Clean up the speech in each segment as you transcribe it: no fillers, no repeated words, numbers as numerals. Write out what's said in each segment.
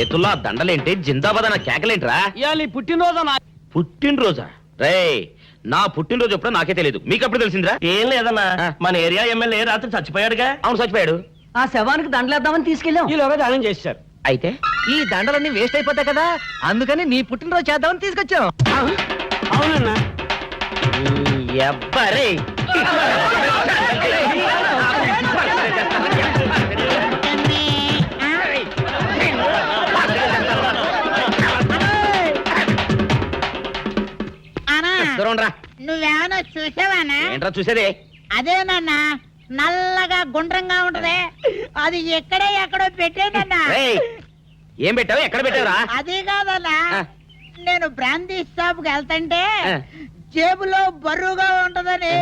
చేతుల్లో ఆ దండలేంటి, జిందాబాద్ అన్న కేకలేంట్రా? ఇవాళ నీ పుట్టినరోజు పుట్టినరోజా? రే, నా పుట్టినరోజు ఎప్పుడో నాకే తెలియదు, మీకు అప్పుడు తెలిసిందిరా? ఏం లేదన్నా, మన ఏరియా ఎమ్మెల్యే రాత్రి చచ్చిపోయాడుగా. అవును, చచ్చిపోయాడు. ఆ శవానికి దండలేద్దామని తీసుకెళ్ళాం. ఈలోగా దానం చేశారు. అయితే ఈ దండలన్నీ వేస్ట్ అయిపోతాయి కదా, అందుకని నీ పుట్టినరోజు చేద్దామని తీసుకొచ్చాం. అవునన్నా. ఎవ్వరే నువ్వేమన్నా చూసావానా? ఏంట్రా చూసేదే? అదేనన్నా, నల్లగా గుండ్రంగా ఉంటది, అది ఎక్కడో పెట్టేనన్నా. ఏం పెట్టావు, ఎక్కడ పెట్టావురా? అది కాదన్నా, నేను బ్రాందీ షాప్ కి వెళ్తుంటే ఆ. జేబులో బరువుగా ఉంటదని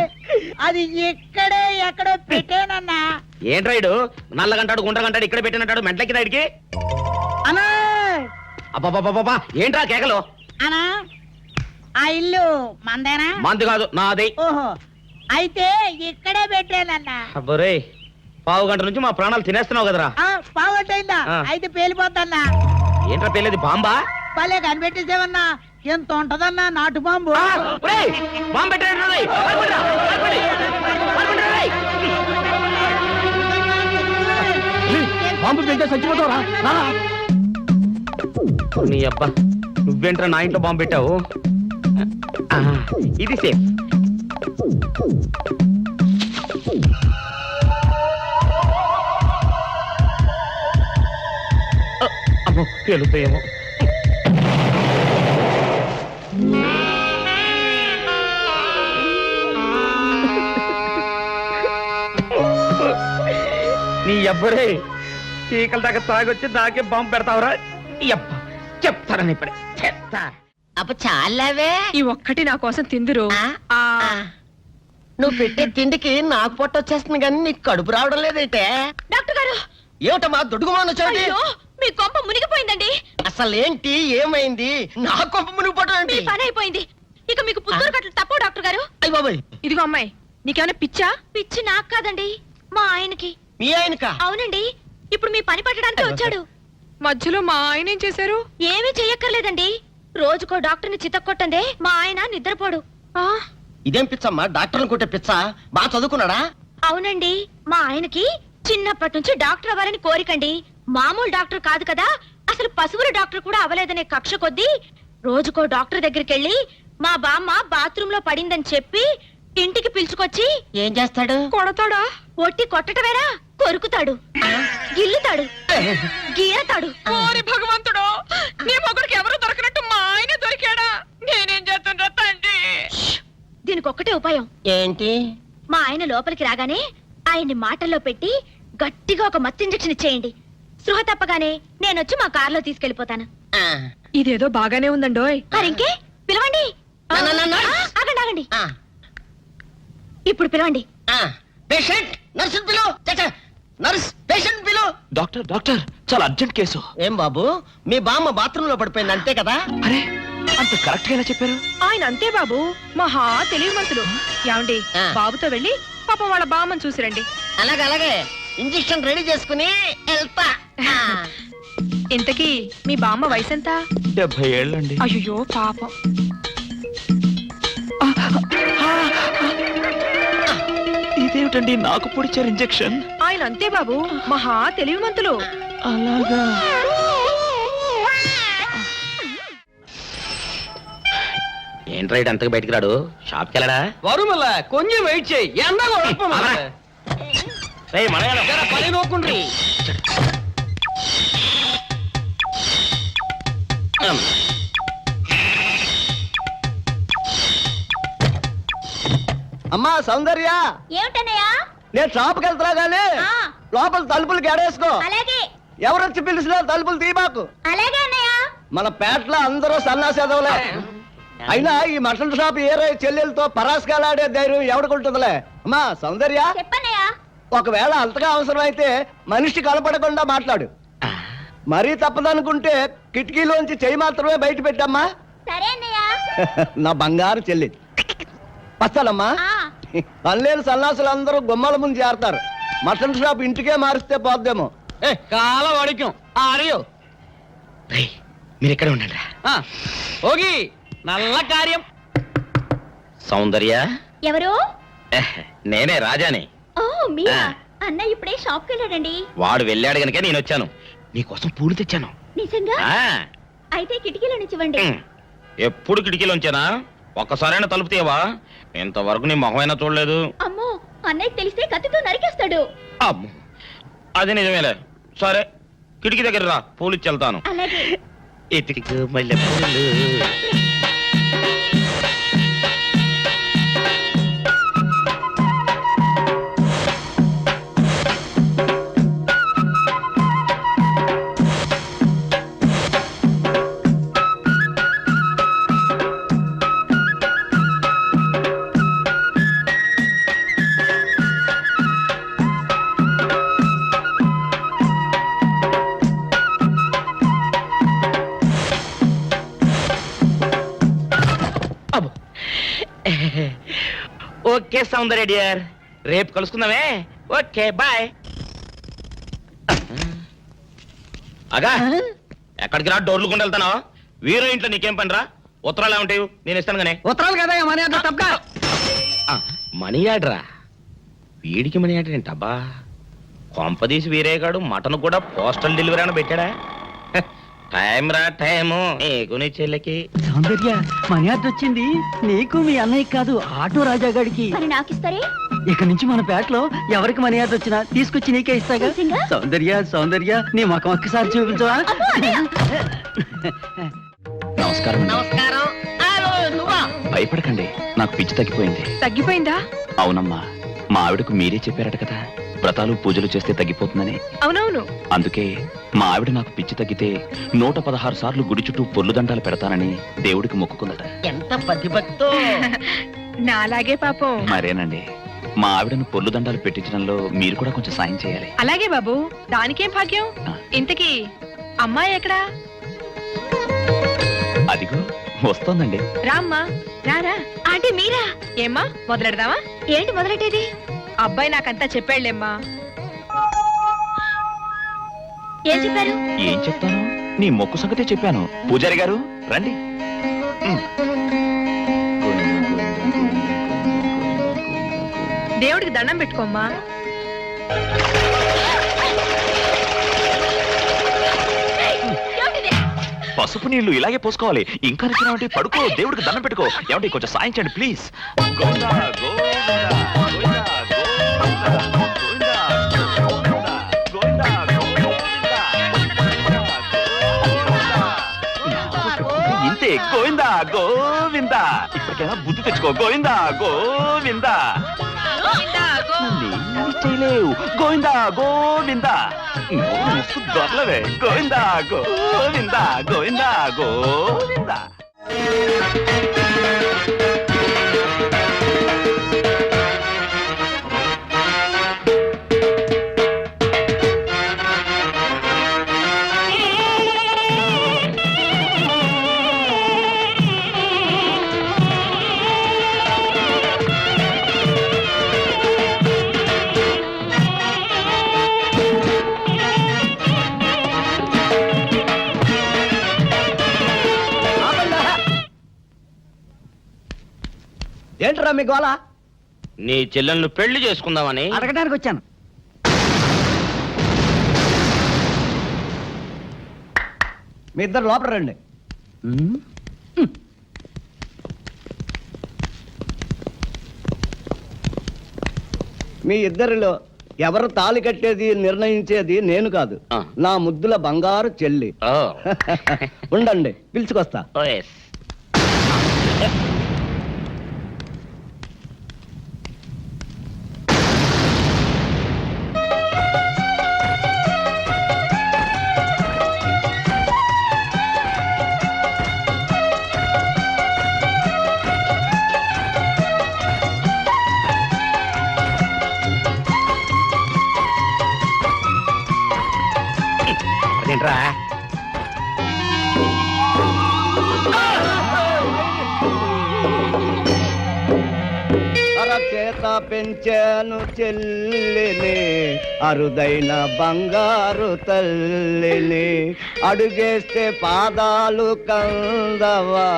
అది ఎక్కడో పెట్టేనన్నా. ఏంట్రాయుడు నల్లగంటాడు గుండ్రగంటాడు ఇక్కడ పెట్టినట్టాడు మెంట్లకి నాయుడికి? అన్నా అబ్బాబాబాబా, ఏంట్రా కేకలు? అన్నా, ఆ ఇల్లు మందేనా? మంది కాదు, నాది. ఓహో, అయితే ఇక్కడే పెట్టానన్నా. అబ్బరే, పావు గంట నుంచి మా ప్రాణాలు తినేస్తున్నావు కదరా. పావట్టయిందా? ఆ. అయితే పేలిపోద్దన్నా. ఏంట్రా పెళ్ళేది, బాంబా? భలే కనిపెట్టేసేవన్నా, ఎంత ఉంటదన్నా నాటు బాంబు. బాంబు పెట్టాడు. బాంబు పెంచే చచ్చిపోతావరా? నీ అబ్బా, నువ్వేంట్రా నా ఇంట్లో బాంబు పెట్టావు? ఇది సేఫ్. అమ్మో, పేలుతాయేమో. నీ అబ్బరే, చీకల దాకా తాగొచ్చి నాకే బాంబు పెడతావురా? అబ్బా, చెప్తారని ఇప్పుడే చెప్తా. అప్ప చాలావే, ఈ ఒక్కటి నా కోసం తిందురు. నువ్వు పెట్టే తిండికి నాకు పొట్ట వచ్చేస్తుంది కానీ నీకు కడుపు రావడం లేదైతే. డాక్టర్ గారు, ఏమిటమ్మా దుడుగుమానొచ్చాడు? అయ్యో, మీ కొంప మునిగిపోయిందండి. అసలు ఏంటి, ఏమైంది? నా కొంప మునిగిపోవడం మీ ఏంటి? పని అయిపోయింది. ఇక మీకు పుత్తూరు కట్టలు తప్పవు డాక్టర్ గారు. అయ్య బాబాయ్, ఇదిగో అమ్మాయి, నీకేమైనా పిచ్చా? పిచ్చి నాకు కాదండి, మా ఆయనకి. మీ ఆయనకా? అవునండి, ఇప్పుడు మీ పని పట్టడానికి వచ్చాడు. మధ్యలో మా ఆయన ఏం చేశారు? ఏమీ చెయ్యక్కర్లేదండి, రోజుకో డాక్టర్ని చితక్కొట్టందే మా ఆయన నిద్రపోడు. ఇదేం పిచ్చమ్మా, డాక్టర్ని కొట్టే పిచ్చ? బాగా చదువుకున్నాడా? అవునండి, మా ఆయనకి చిన్నప్పటి నుంచి డాక్టర్ అవ్వాలని కోరికండి. మామూలు డాక్టర్ కాదు కదా, అసలు పశువుల డాక్టర్ కూడా అవ్వలేదనే కక్ష కొద్దీ రోజుకో డాక్టర్ దగ్గరికి వెళ్ళి మా బామ్మ బాత్రూమ్ లో పడిందని చెప్పి ఇంటికి పిలుచుకొచ్చి ఏం చేస్తాడు? కొడతాడా? ఒట్టి కొట్టటమేరా, కొరుకుతాడు, గిల్లుతాడు, గీరతాడు. ఓరి భగవంతుడు, నీ మొగుడికి ఎవరు దొరకనట్టు మా ఆయన దొరికాడా? నేనేం చేస్తుండ్రా తండ్రి? దీనికి ఒక్కటే ఉపాయం. ఏంటి? మా ఆయన లోపలికి రాగానే ఆయన్ని మాటల్లో పెట్టి గట్టిగా ఒక మత్తు ఇంజెక్షన్ ఇచ్చేయండి. స్పృహ తప్పగానే నేనొచ్చి మా కారులో తీసుకెళ్లిపోతాను. ఇదేదో బాగానే ఉందండోయ్. మరింకే పిలవండి. ఆగండి ఆగండి, ఇప్పుడు పిలవండి. పేషెంట్, నర్సు పిలు. నర్స్, పేషెంట్ పిలు. డాక్టర్ డాక్టర్, చాలా అర్జెంట్ కేసు. ఏం బాబు, మీ బామ్మ బాత్రూమ్ లో పడిపోయింది అంతే కదా? అరే, అంత కరెక్ట్ గా చెప్పారు. ఆయన అంతే బాబు, మహా తెలివిమంతులు. ఏమండి, బాబుతో వెళ్ళి పాపం వాళ్ళ బామ్మని చూసిరండి. అలాగే ఇంజెక్షన్ రెడీ చేసుకుని వెళ్తా. ఇంతకీ మీ బామ్మ వయసు ఎంత? 70 ఏళ్ళండి. అయ్యో పాపం. ఇదేమిటండి నాకు పొడిచారు ఇంజెక్షన్? ఆయన అంతే బాబు, మహా తెలివిమంతులు. అలాగా? ఏంట్రా ఇటు అంతకు బయటికి రాడు? షాప్కి వెళ్ళడా? వరుమల్ల కొంచెం వెయిట్ చేయి, పని నోకుండ్రి. అమ్మా సౌందర్య, ఏమిటన్నయ్యా? నేను షాప్కి వెళ్తున్నా గానీ లోపల తలుపులు గడేసుకో. అలాగే ఎవరొచ్చి పిలిచినా తలుపులు తీయబాకు. అలాగే అన్నయ్య. మన పేటలో అందరూ సన్నాసేదవులే. అయినా ఈ మటన్ షాప్ ఏరే చెల్లెలతో పరాస్కాలాడే ధైర్యం ఎవడుకుంటుందిలే. అమ్మా సౌందర్య, చెప్పన్నయ్యా. ఒకవేళ అంతగా అవసరమైతే మనిషి కనపడకుండా మాట్లాడు. మరీ తప్పదనుకుంటే కిటికీలోంచి చెయ్యి మాత్రమే బయట పెట్టమ్మా. సరే అన్నయ్య. నా బంగారు చెల్లి. వస్తానమ్మా. పనిలేని సన్నాసులు అందరూ గుమ్మల ముందు చేరతారు. మటన్ షాప్ ఇంటికే మారిస్తే పోద్దేమో. కాల వడికం ఆడియో మీరు ఎక్కడ ఉండండి ఓగి నల్ల కార్యం. సౌందర్య ఎవరు? నేనే రాజాని. ఓ మీరా? ఆ. అన్న ఇప్పుడే షాప్కి వెళ్ళాడండి. వాడు వెళ్ళాడు గనుక నేను వచ్చాను. నీకోసం పూలు తెచ్చాను. నిజంగా? ఆ, అయితే కిటికీలో నుంచి ఇవ్వండి. ఎప్పుడు కిటికీలోంచేనా? ఒక్కసారైనా తలుపు తీయవా? ఇంతవరకు నీ మొహమైనా చూడలేదు. అమ్మో, అన్నయ్యకి తెలిస్తే కత్తితో నరికేస్తాడు. అమ్మో, అది నిజమేలే. సరే, కిటికీ దగ్గర రా, పూలు ఇచ్చి వెళ్తాను. అలాగే. ఇటుకు మల్లె పూలు. అబ్బో. ఓకే సౌందర్య డియర్, రేపు కలుసుకుందామే. Okay bye. అగా ఎక్కడికి రా, డోర్లు కొండ వెళ్తానా? వీరో ఇంట్లో నీకేం పని రా? ఉత్తరాలు ఏమంటాయి? నేను ఇస్తాను గానే. ఉత్తరాలు కదా మనీ అంటే తప్ప. మనీ ఆర్డరా? వీడికి మనీ ఆర్డర్ ఏంటబ్బా? కొంపదీసి వీరేగాడు మటన్ కూడా పోస్టల్ డెలివరీ అని పెట్టాడా? టైం రా టైము నీకు నీ చెల్లెకి. సౌందర్య మనీ ఆర్డర్ వచ్చింది నీకు మీ అన్నయ్య కాదు, ఆటో రాజా గారికి. మరి నాకిస్తారే? ఇక నుంచి మన పేటలో ఎవరికి మనీ ఆర్డర్ వచ్చినా తీసుకొచ్చి నీకే ఇస్తాగా. నిజంగా? సౌందర్య సౌందర్య నీ ముఖం ఒక్కసారి చూపించవా? నమస్కారం అండి. నమస్కారం. నువ్వా? భయపడకండి, నాకు పిచ్చి తగ్గిపోయింది. తగ్గిపోయిందా? అవునమ్మా, మా ఆవిడకు మీరే చెప్పారట కదా, వ్రతాలు పూజలు చేస్తే తగ్గిపోతుందని. అవునవును. అందుకే మా ఆవిడ నాకు పిచ్చి తగ్గితే 116 సార్లు గుడి చుట్టూ పొర్లు దండాలు పెడతానని దేవుడికి మొక్కుకుందట. ఎంత పతిభక్తో. నాలాగే పాపం. మరేనండి, మా ఆవిడను పొర్లు దండాలు పెట్టించడంలో మీరు కూడా కొంచెం సాయం చేయాలి. అలాగే బాబు, దానికేం భాగ్యం. ఆ. ఇంతకీ అమ్మాయి ఎక్కడా? అదిగో వస్తోందండి. రామ్మా, రారా. ఆంటీ మీరా? ఏమ్మా, మొదలెడదామా? ఏంటి మొదలెట్టేది? అబ్బాయి నాకంతా చెప్పాడులేమ్మా. ఏం చెప్పారు? ఏం చెప్తాను, నీ మొక్కు సంగతే చెప్పాను. పూజారి గారు రండి. దేవుడికి దండం పెట్టుకోమ్మా. పసుపు నీళ్లు ఇలాగే పోసుకోవాలి. ఇంకా నచ్చినావంటే పడుకో, దేవుడికి దండం పెట్టుకో. ఏమంటే కొంచెం సాయం చేయండి ప్లీజ్. గోవిందా, గోవిందా, గోవిందా, గోవిందా, గోవిందా, గోవిందా, గోవిందా. ఇంతే, గోవిందా గోవిందా. ఇప్పటికైనా బుద్ధి తెచ్చుకో. గోవిందా గోవిందా. నన్నేమీ చేయలేవు. గోవిందా గోవిందా. దొరలవే. గోవిందా గోవిందా, గోవిందా గోవిందా. ఏంట్రా మీ గోళ? నీ చెల్లెలను పెళ్లి చేసుకుందామని. అడగడానికి వచ్చాను. మీ ఇద్దరు లోపల రండి. మీ ఇద్దరిలో ఎవరు తాళి కట్టేది నిర్ణయించేది నేను కాదు, ఆ. నా ముద్దుల బంగారు చెల్లి. ఓ. ఉండండి, పిలుచుకొస్తా. ఓ, yes. అదేంట్రా? అలా చేత పెంచాను చెల్లిని, అరుదైన బంగారు తల్లిని. అడుగేస్తే పాదాలు కందవా,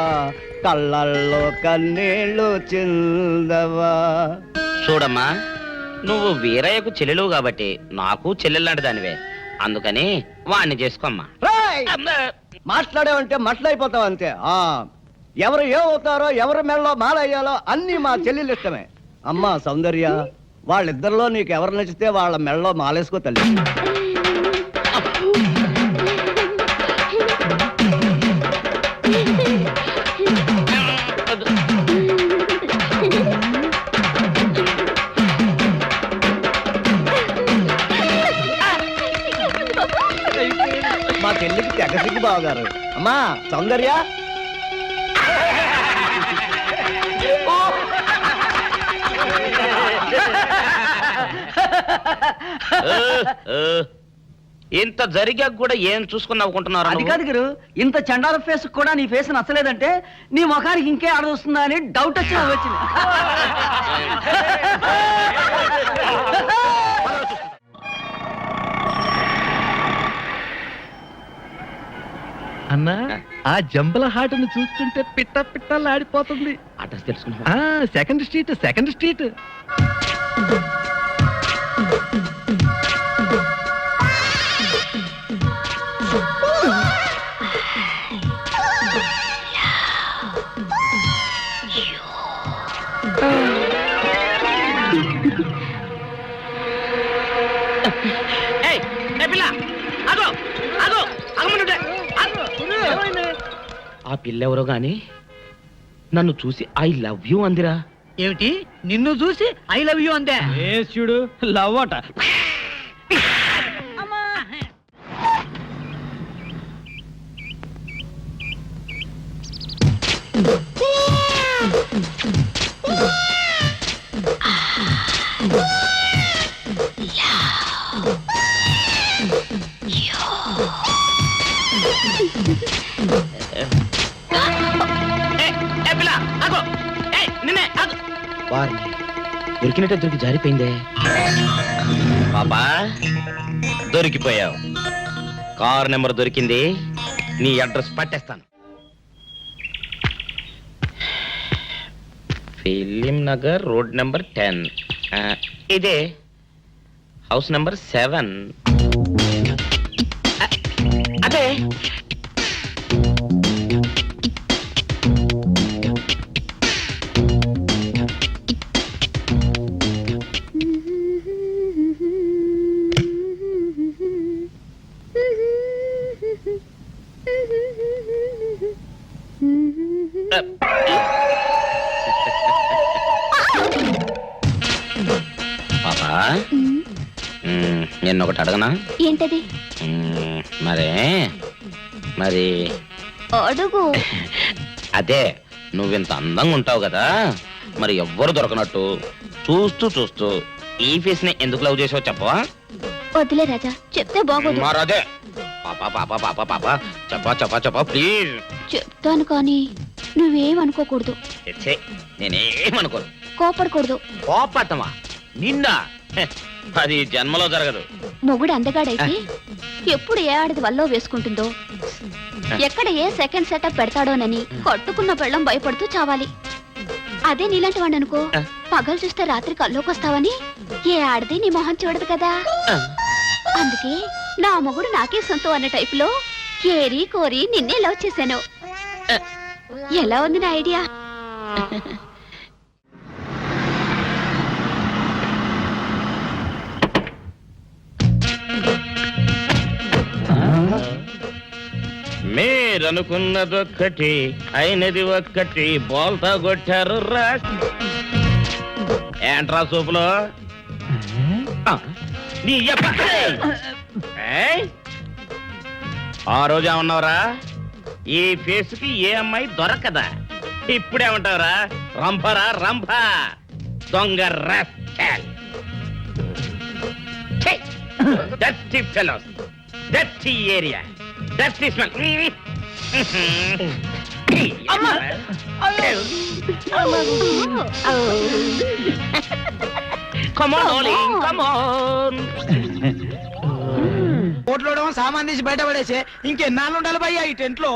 కళ్ళల్లో కన్నీళ్ళు చిందవా. చూడమ్మా, నువ్వు వీరయ్యకు చెల్లెలు కాబట్టి నాకు చెల్లెల్లాంటి దానివే, అందుకని వాణ్ణి చేసుకోమ్మా. రేయ్! మాట్లాడేవంటే మట్లయిపోతావు అంతే. ఎవరు ఏమవుతారో, ఎవరి మెళ్ళలో మాలయ్యాలో అన్ని మా చెల్లెలు ఇష్టమే. అమ్మా సౌందర్య, వాళ్ళిద్దరిలో నీకు ఎవరు నచ్చితే వాళ్ళ మెళ్ళలో మాలేసుకో తల్లి. మా చెల్లికి తెగ సిగ్గు బావగారు. అమ్మా సౌందర్య, ఇంత జరిగాక కూడా ఏం చూసుకుని నవ్వుకుంటున్నారు? అది కాదు గురు, ఇంత చండాల ఫేస్ కూడా నీ ఫేస్ నచ్చలేదంటే నీ ముఖానికి ఇంకే ఆడదొస్తుందా అని డౌట్ వచ్చి వచ్చింది. అన్నా, ఆ జంబల హాటను చూస్తుంటే పిట్ట పిట్టలాడిపోతుంది. అడ్రస్ తెలుసుకున్నా? Second street, second street. ఆ పిల్లెవరో గాని నన్ను చూసి ఐ లవ్ యూ అందిరా. ఏమిటి, నిన్ను చూసి ఐ లవ్ యూ అందే? చూడు, లవ్ అట. దొరికినట్టే దొరికి జారిపోయిందే. పాపా దొరికిపోయావు. కారు నెంబర్ దొరికింది, నీ అడ్రస్ పట్టేస్తాను. Film Nagar, road number 10. ఇదే హౌస్ నెంబర్ 7. అదే పాపా, నేను ఒకటి అడగనా? ఏంటది? మరి అడుగు. అదే, నువ్వింత అందంగా ఉంటావు కదా, మరి ఎవ్వరు దొరకనట్టు చూస్తూ చూస్తూ ఈ ఫేస్ ని ఎందుకు లవ్ చేసావు చెప్పవా? వద్దులే రాజా, చెప్తే బాగోదు. మరదే పాపా పాపా పాపా పాపా చెప్పా చెప్పా చెప్పా ప్లీజ్. చెప్తాను కానీ నువ్వేమనుకోకూడదు. నేనేమనుకోను. కోపడకూడదు. కోపడతావా? నిండా అది జన్మలో జరగదు. మొగుడు అందగాడైతే ఎప్పుడు ఏ ఆడది వల్లో వేసుకుంటుందో, ఎక్కడ ఏ సెకండ్ సెటప్ పెడతాడోనని కట్టుకున్న పెళ్ళం భయపడుతూ చావాలి. అదే నీలాంటి వాడు అనుకో, పగలు చూస్తే రాత్రి కల్లోకి వస్తావని ఏ ఆడది నీ మొహం చూడదు కదా. అందుకే నా మొగుడు నాకే సొంతం అన్న టైపులో ఏరి కోరి నిన్నే లవ్ చేశాను. ఎలా ఉంది నా ఐడియా? మీరనుకున్నదొక్కటి అయినది ఒక్కటి, బోల్తా కొట్టారు రా. ఏంట్రా సూపులో నీ ఆ రోజు ఏమన్నావురా? ఈ ఫేస్ కి ఏ అమ్మాయి దొరకదా? ఇప్పుడేమంటావురా? రంపరా రంప, దొంగ rascal. Dirty fellows, dirty area, dirty smell. కోట్లో సామాన్ తీసి బయట పడేసే ఇంకెన్నాళ్ళు ఉండాలి భయ్యా ఈ టెంట్ లో.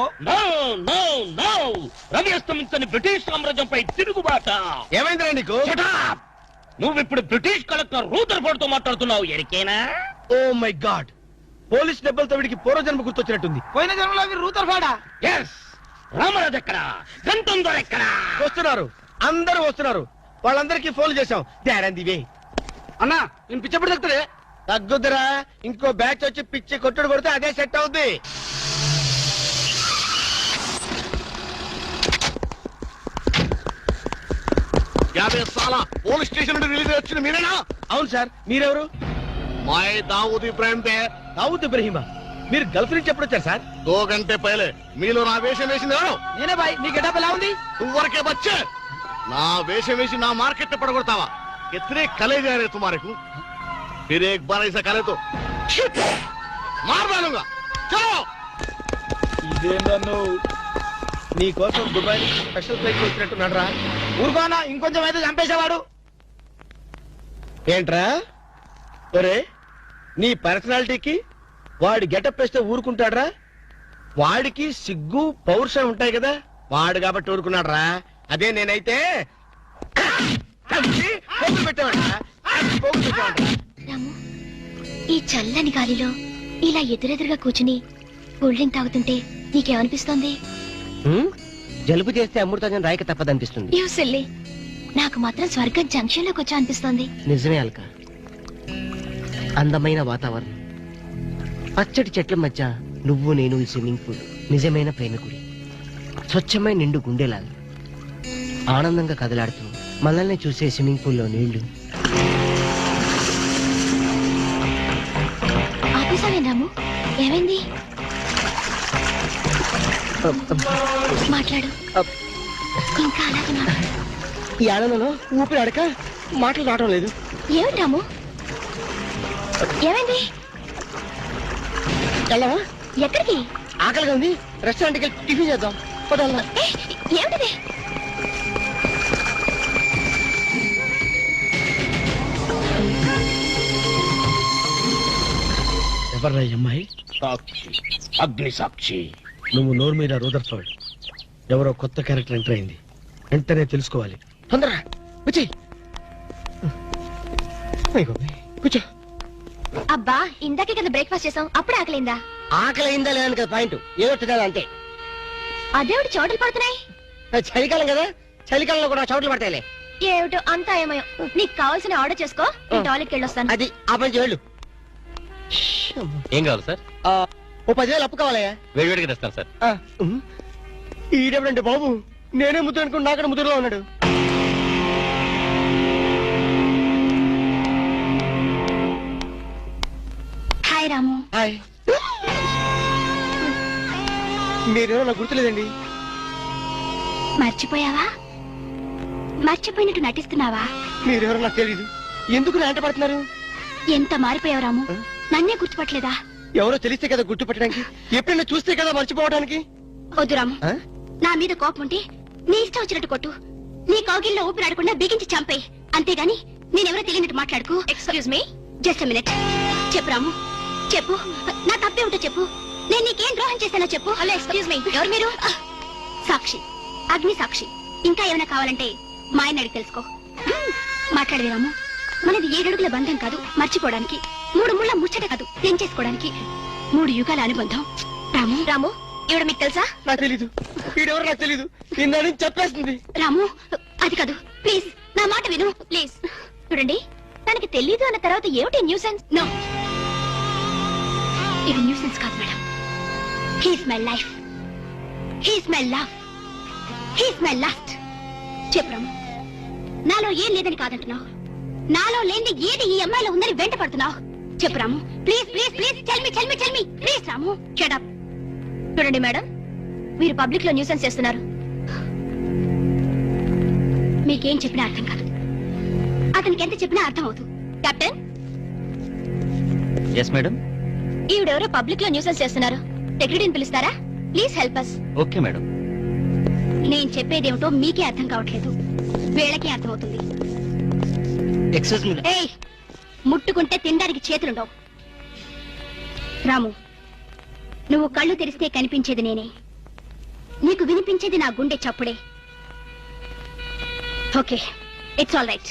రవి అస్తమించని బ్రిటిష్ సామ్రాజ్యంపై తిరుగుబాట. ఏమైందిరా నీకు? నువ్వు ఇప్పుడు బ్రిటిష్ కలెక్టర్ రూదర్ఫోర్డ్ తో మాట్లాడుతున్నావు. ఎరికేనా? ఓ మై గాడ్, పోలీస్ దెబ్బలతో వీడికి పూర్వజన్మ గుర్తొచ్చినట్టుంది. పోయిన జన్మలో మీరు రూతర్ఫాడా? ఎస్. రామరాజు ఎక్కడా? గంటందోర్ ఎక్కడా? వస్తున్నారు, అందరూ వస్తున్నారు. వాళ్ళందరికీ ఫోన్ చేశాం. దివే అన్నా, నేను పిచ్చప్పుడు తగ్గుతుంది. తగ్గుద్దురా, ఇంకో బ్యాచ్ వచ్చి పిచ్చి కొట్టుడు కొడితే అదే సెట్ అవుద్ది. పోలీస్ స్టేషన్ నుండి రిలీజ్ వచ్చిన మీరేనా? అవును సార్, మీరెవరు? मैं दाऊद इब्राहिम थे। దావుద్ ఇబ్రహీమా, మీరు గల్ఫ్ నుంచి ఎప్పుడు వచ్చారు సార్? 2 घंटे पहले మీలో నా వేషం వేసింది ఎవరు? నేనే బాయ్. మీ గెటప్ ఎలా ఉంది? ఊరికే బచ్చే నా వేషం వేసి నా మార్కెట్ పడగొడతావా? कितने कले जा रहे तुम्हारे को? फिर एक बार ऐसा करे तो मार डालूंगा। चलो। ఇదేందన్ను నీ కోసం దుబాయ్ స్పెషల్ ఫ్లైట్ వచ్చినట్టున్నాడు రా. ఊరుకోనా, ఇంకొంచెం అయితే చంపేసేవాడు. ఏంట్రా ఒరే, నీ పర్సనాలిటీకి వాడి గెటప్ వేస్తే ఊరుకుంటాడ్రా? వాడికి సిగ్గు పౌరుషం ఉంటాయి కదా, వాడు కాబట్టి ఊరుకున్నాడు రా. అదే నేనైతే పెట్టేవాడ్రా. రాము, ఈ చల్లని గాలిలో ఇలా ఎదురెదురుగా కూర్చుని కూల్ డ్రింక్ తాగుతుంటే నీకేమనిపిస్తోంది? జలుబు చేస్తే అమృతం రాయక తప్పదనిపిస్తుంది. యూ సిల్లీ, నాకు మాత్రం స్వర్గం జంక్షన్ లోకి వచ్చా అనిపిస్తోంది. నిజమే అల్క, అందమైన వాతావరణం, పచ్చటి చెట్ల మధ్య నువ్వు నేను ఈ స్విమ్మింగ్ పూల్ నిజమైన ప్రేమికుడి. స్వచ్ఛమైన నిండు గుండెలాగా ఆనందంగా కదలాడుతూ మనల్ని చూసే స్విమ్మింగ్ పూల్లో నీళ్లు. ఆపేసావేం రాము? ఏమైంది? మాట్లాడు, ఇంకా అలాగే మాట్లాడు. ఈ ఆనందంలో ఊపిరి అడక మాటలు రావడం లేదు. ఏమిటి రాము, ఏమైంది? వెళ్ళవా? ఎక్కడికి? ఆకలిగా ఉంది, రెస్టారెంట్కి వెళ్ళి టిఫిన్ చేద్దాం. పదాలా? ఏమిటిది? ఎవర్రా ఈ అమ్మాయి? సాక్షి, అగ్ని సాక్షి. నువ్వు నోరు మీద రూదర్ఫోర్డ్, ఎవరో కొత్త క్యారెక్టర్ ఎంటర్ అయింది. వెంటనే తెలుసుకోవాలి. తొందరగా వచ్చి కూర్చో. అబ్బా, ఇందాకే కదా బ్రేక్ఫాస్ట్ చేసాం, అప్పుడు ఆకలిందా? ఆకలి అయిందా లేదని కదా పాయింట్, ఏదో తినాలి అంతే. అదేవిడు చోటలు పడుతున్నాయి. చలికాలం కదా, చలికాలంలో కూడా చోట్లు పడతాయిలే. ఏమిటో అంతా ఏమయో. నీకు కావాల్సిన ఆర్డర్ చేసుకో, నేను టాయిలెట్కి వెళ్ళొస్తాను. అది ఆ పని చేయాలి. ఏం కావాలి సార్? ఓ 10,000 అప్పు కావాలయ్యా. వేడివేడిగా తెస్తాను సార్. ఈడెవడంటే బాబు, నేనే ముద్దు అనుకుని నాకడ ముద్దులో ఉన్నాడు. హాయ్ రాము. హాయ్. మీరేమో నాకు గుర్తులేదండి. మర్చిపోయావా? మర్చిపోయినట్టు నటిస్తున్నావా? మీరెవరో నాకు తెలియదు. ఎందుకు నా వెంట పడుతున్నారు? ఎంత మారిపోయావు రాము, నన్నే గుర్తుపట్టలేదా? ఎవరో తెలిస్తే కదా గుర్తుపట్టడానికి, ఎప్పుడైనా చూస్తే కదా మర్చిపోవడానికి. వద్దు రాము, ఆ? నా మీద కోపం ఉంటే నీ ఇష్టం వచ్చినట్టు కొట్టు, నీ కౌగిల్లో ఊపిరాడకుండా బిగించి చంపేయి. అంతేగాని నేనెవరో తెలియనట్టు మాట్లాడుకో. Excuse me, just minute. చెప్పు రాము, చెప్పు. నా తప్పే ఉంటే చెప్పు. నేను నీకేం ద్రోహం చేశానో చెప్పు. హలో, ఎక్స్క్యూజ్ మీ, ఎవరు మీరు? సాక్షి, అగ్ని సాక్షి. ఇంకా ఏమైనా కావాలంటే మా ఆయన అడిగి తెలుసుకో. మాట్లాడేది రాము, మనది 7 అడుగుల బంధం కాదు మర్చిపోవడానికి, 3 ముళ్ళ ముచ్చట కాదు తెంచేసుకోవడానికి, 3 యుగాల అనుబంధం. రాము, రాము, ఇవిడ మీకు తెలుసా? నాకు తెలీదు. వీడెవరో నాకు తెలీదు. నిన్న చెప్పేస్తుంది. రాము, అది కాదు, ప్లీజ్ నా మాట విను, ప్లీజ్. చూడండి, తనకి తెలీదు అన్న తర్వాత ఏమిటి న్యూసెన్స్? నో, ఇది న్యూసెన్స్ కాదు madam. He's my life, he's my love, he's my last. చెప్పు రాము, నాలో ఏం లేదని కాదంటున్నావు, నాలో లేని ఏది ఈ అమ్మాయిలో ఉందని వెంట పడుతున్నావు. చెప్పు Ramu, please please please, tell me please. Ramu, shut up. చూడండి మేడం, మీరు పబ్లిక్ లో న్యూసెన్స్ చేస్తున్నారు. మీకేం చెప్పినా అర్థం కాదు, అతనికి ఎంత చెప్పినా అర్థం అవుతుంది. Captain, yes madam. ఈవిడెవరో పబ్లిక్ లో న్యూసెన్స్ చేస్తున్నారు. సెక్రటరీని పిలుస్తారా? Please help us. Okay madam. నేను చెప్పేదేమిటో మీకే అర్థం కావట్లేదు, వీళ్ళకి అర్థమవుతుంది. Excuse me. ఏయ్, ముట్టుకుంటే తినడానికి చేతులుండవు. రాము, నువ్వు కళ్ళు తెరిస్తే కనిపించేది నేనే, నీకు వినిపించేది నా గుండె చప్పుడే. Okay, it's all right.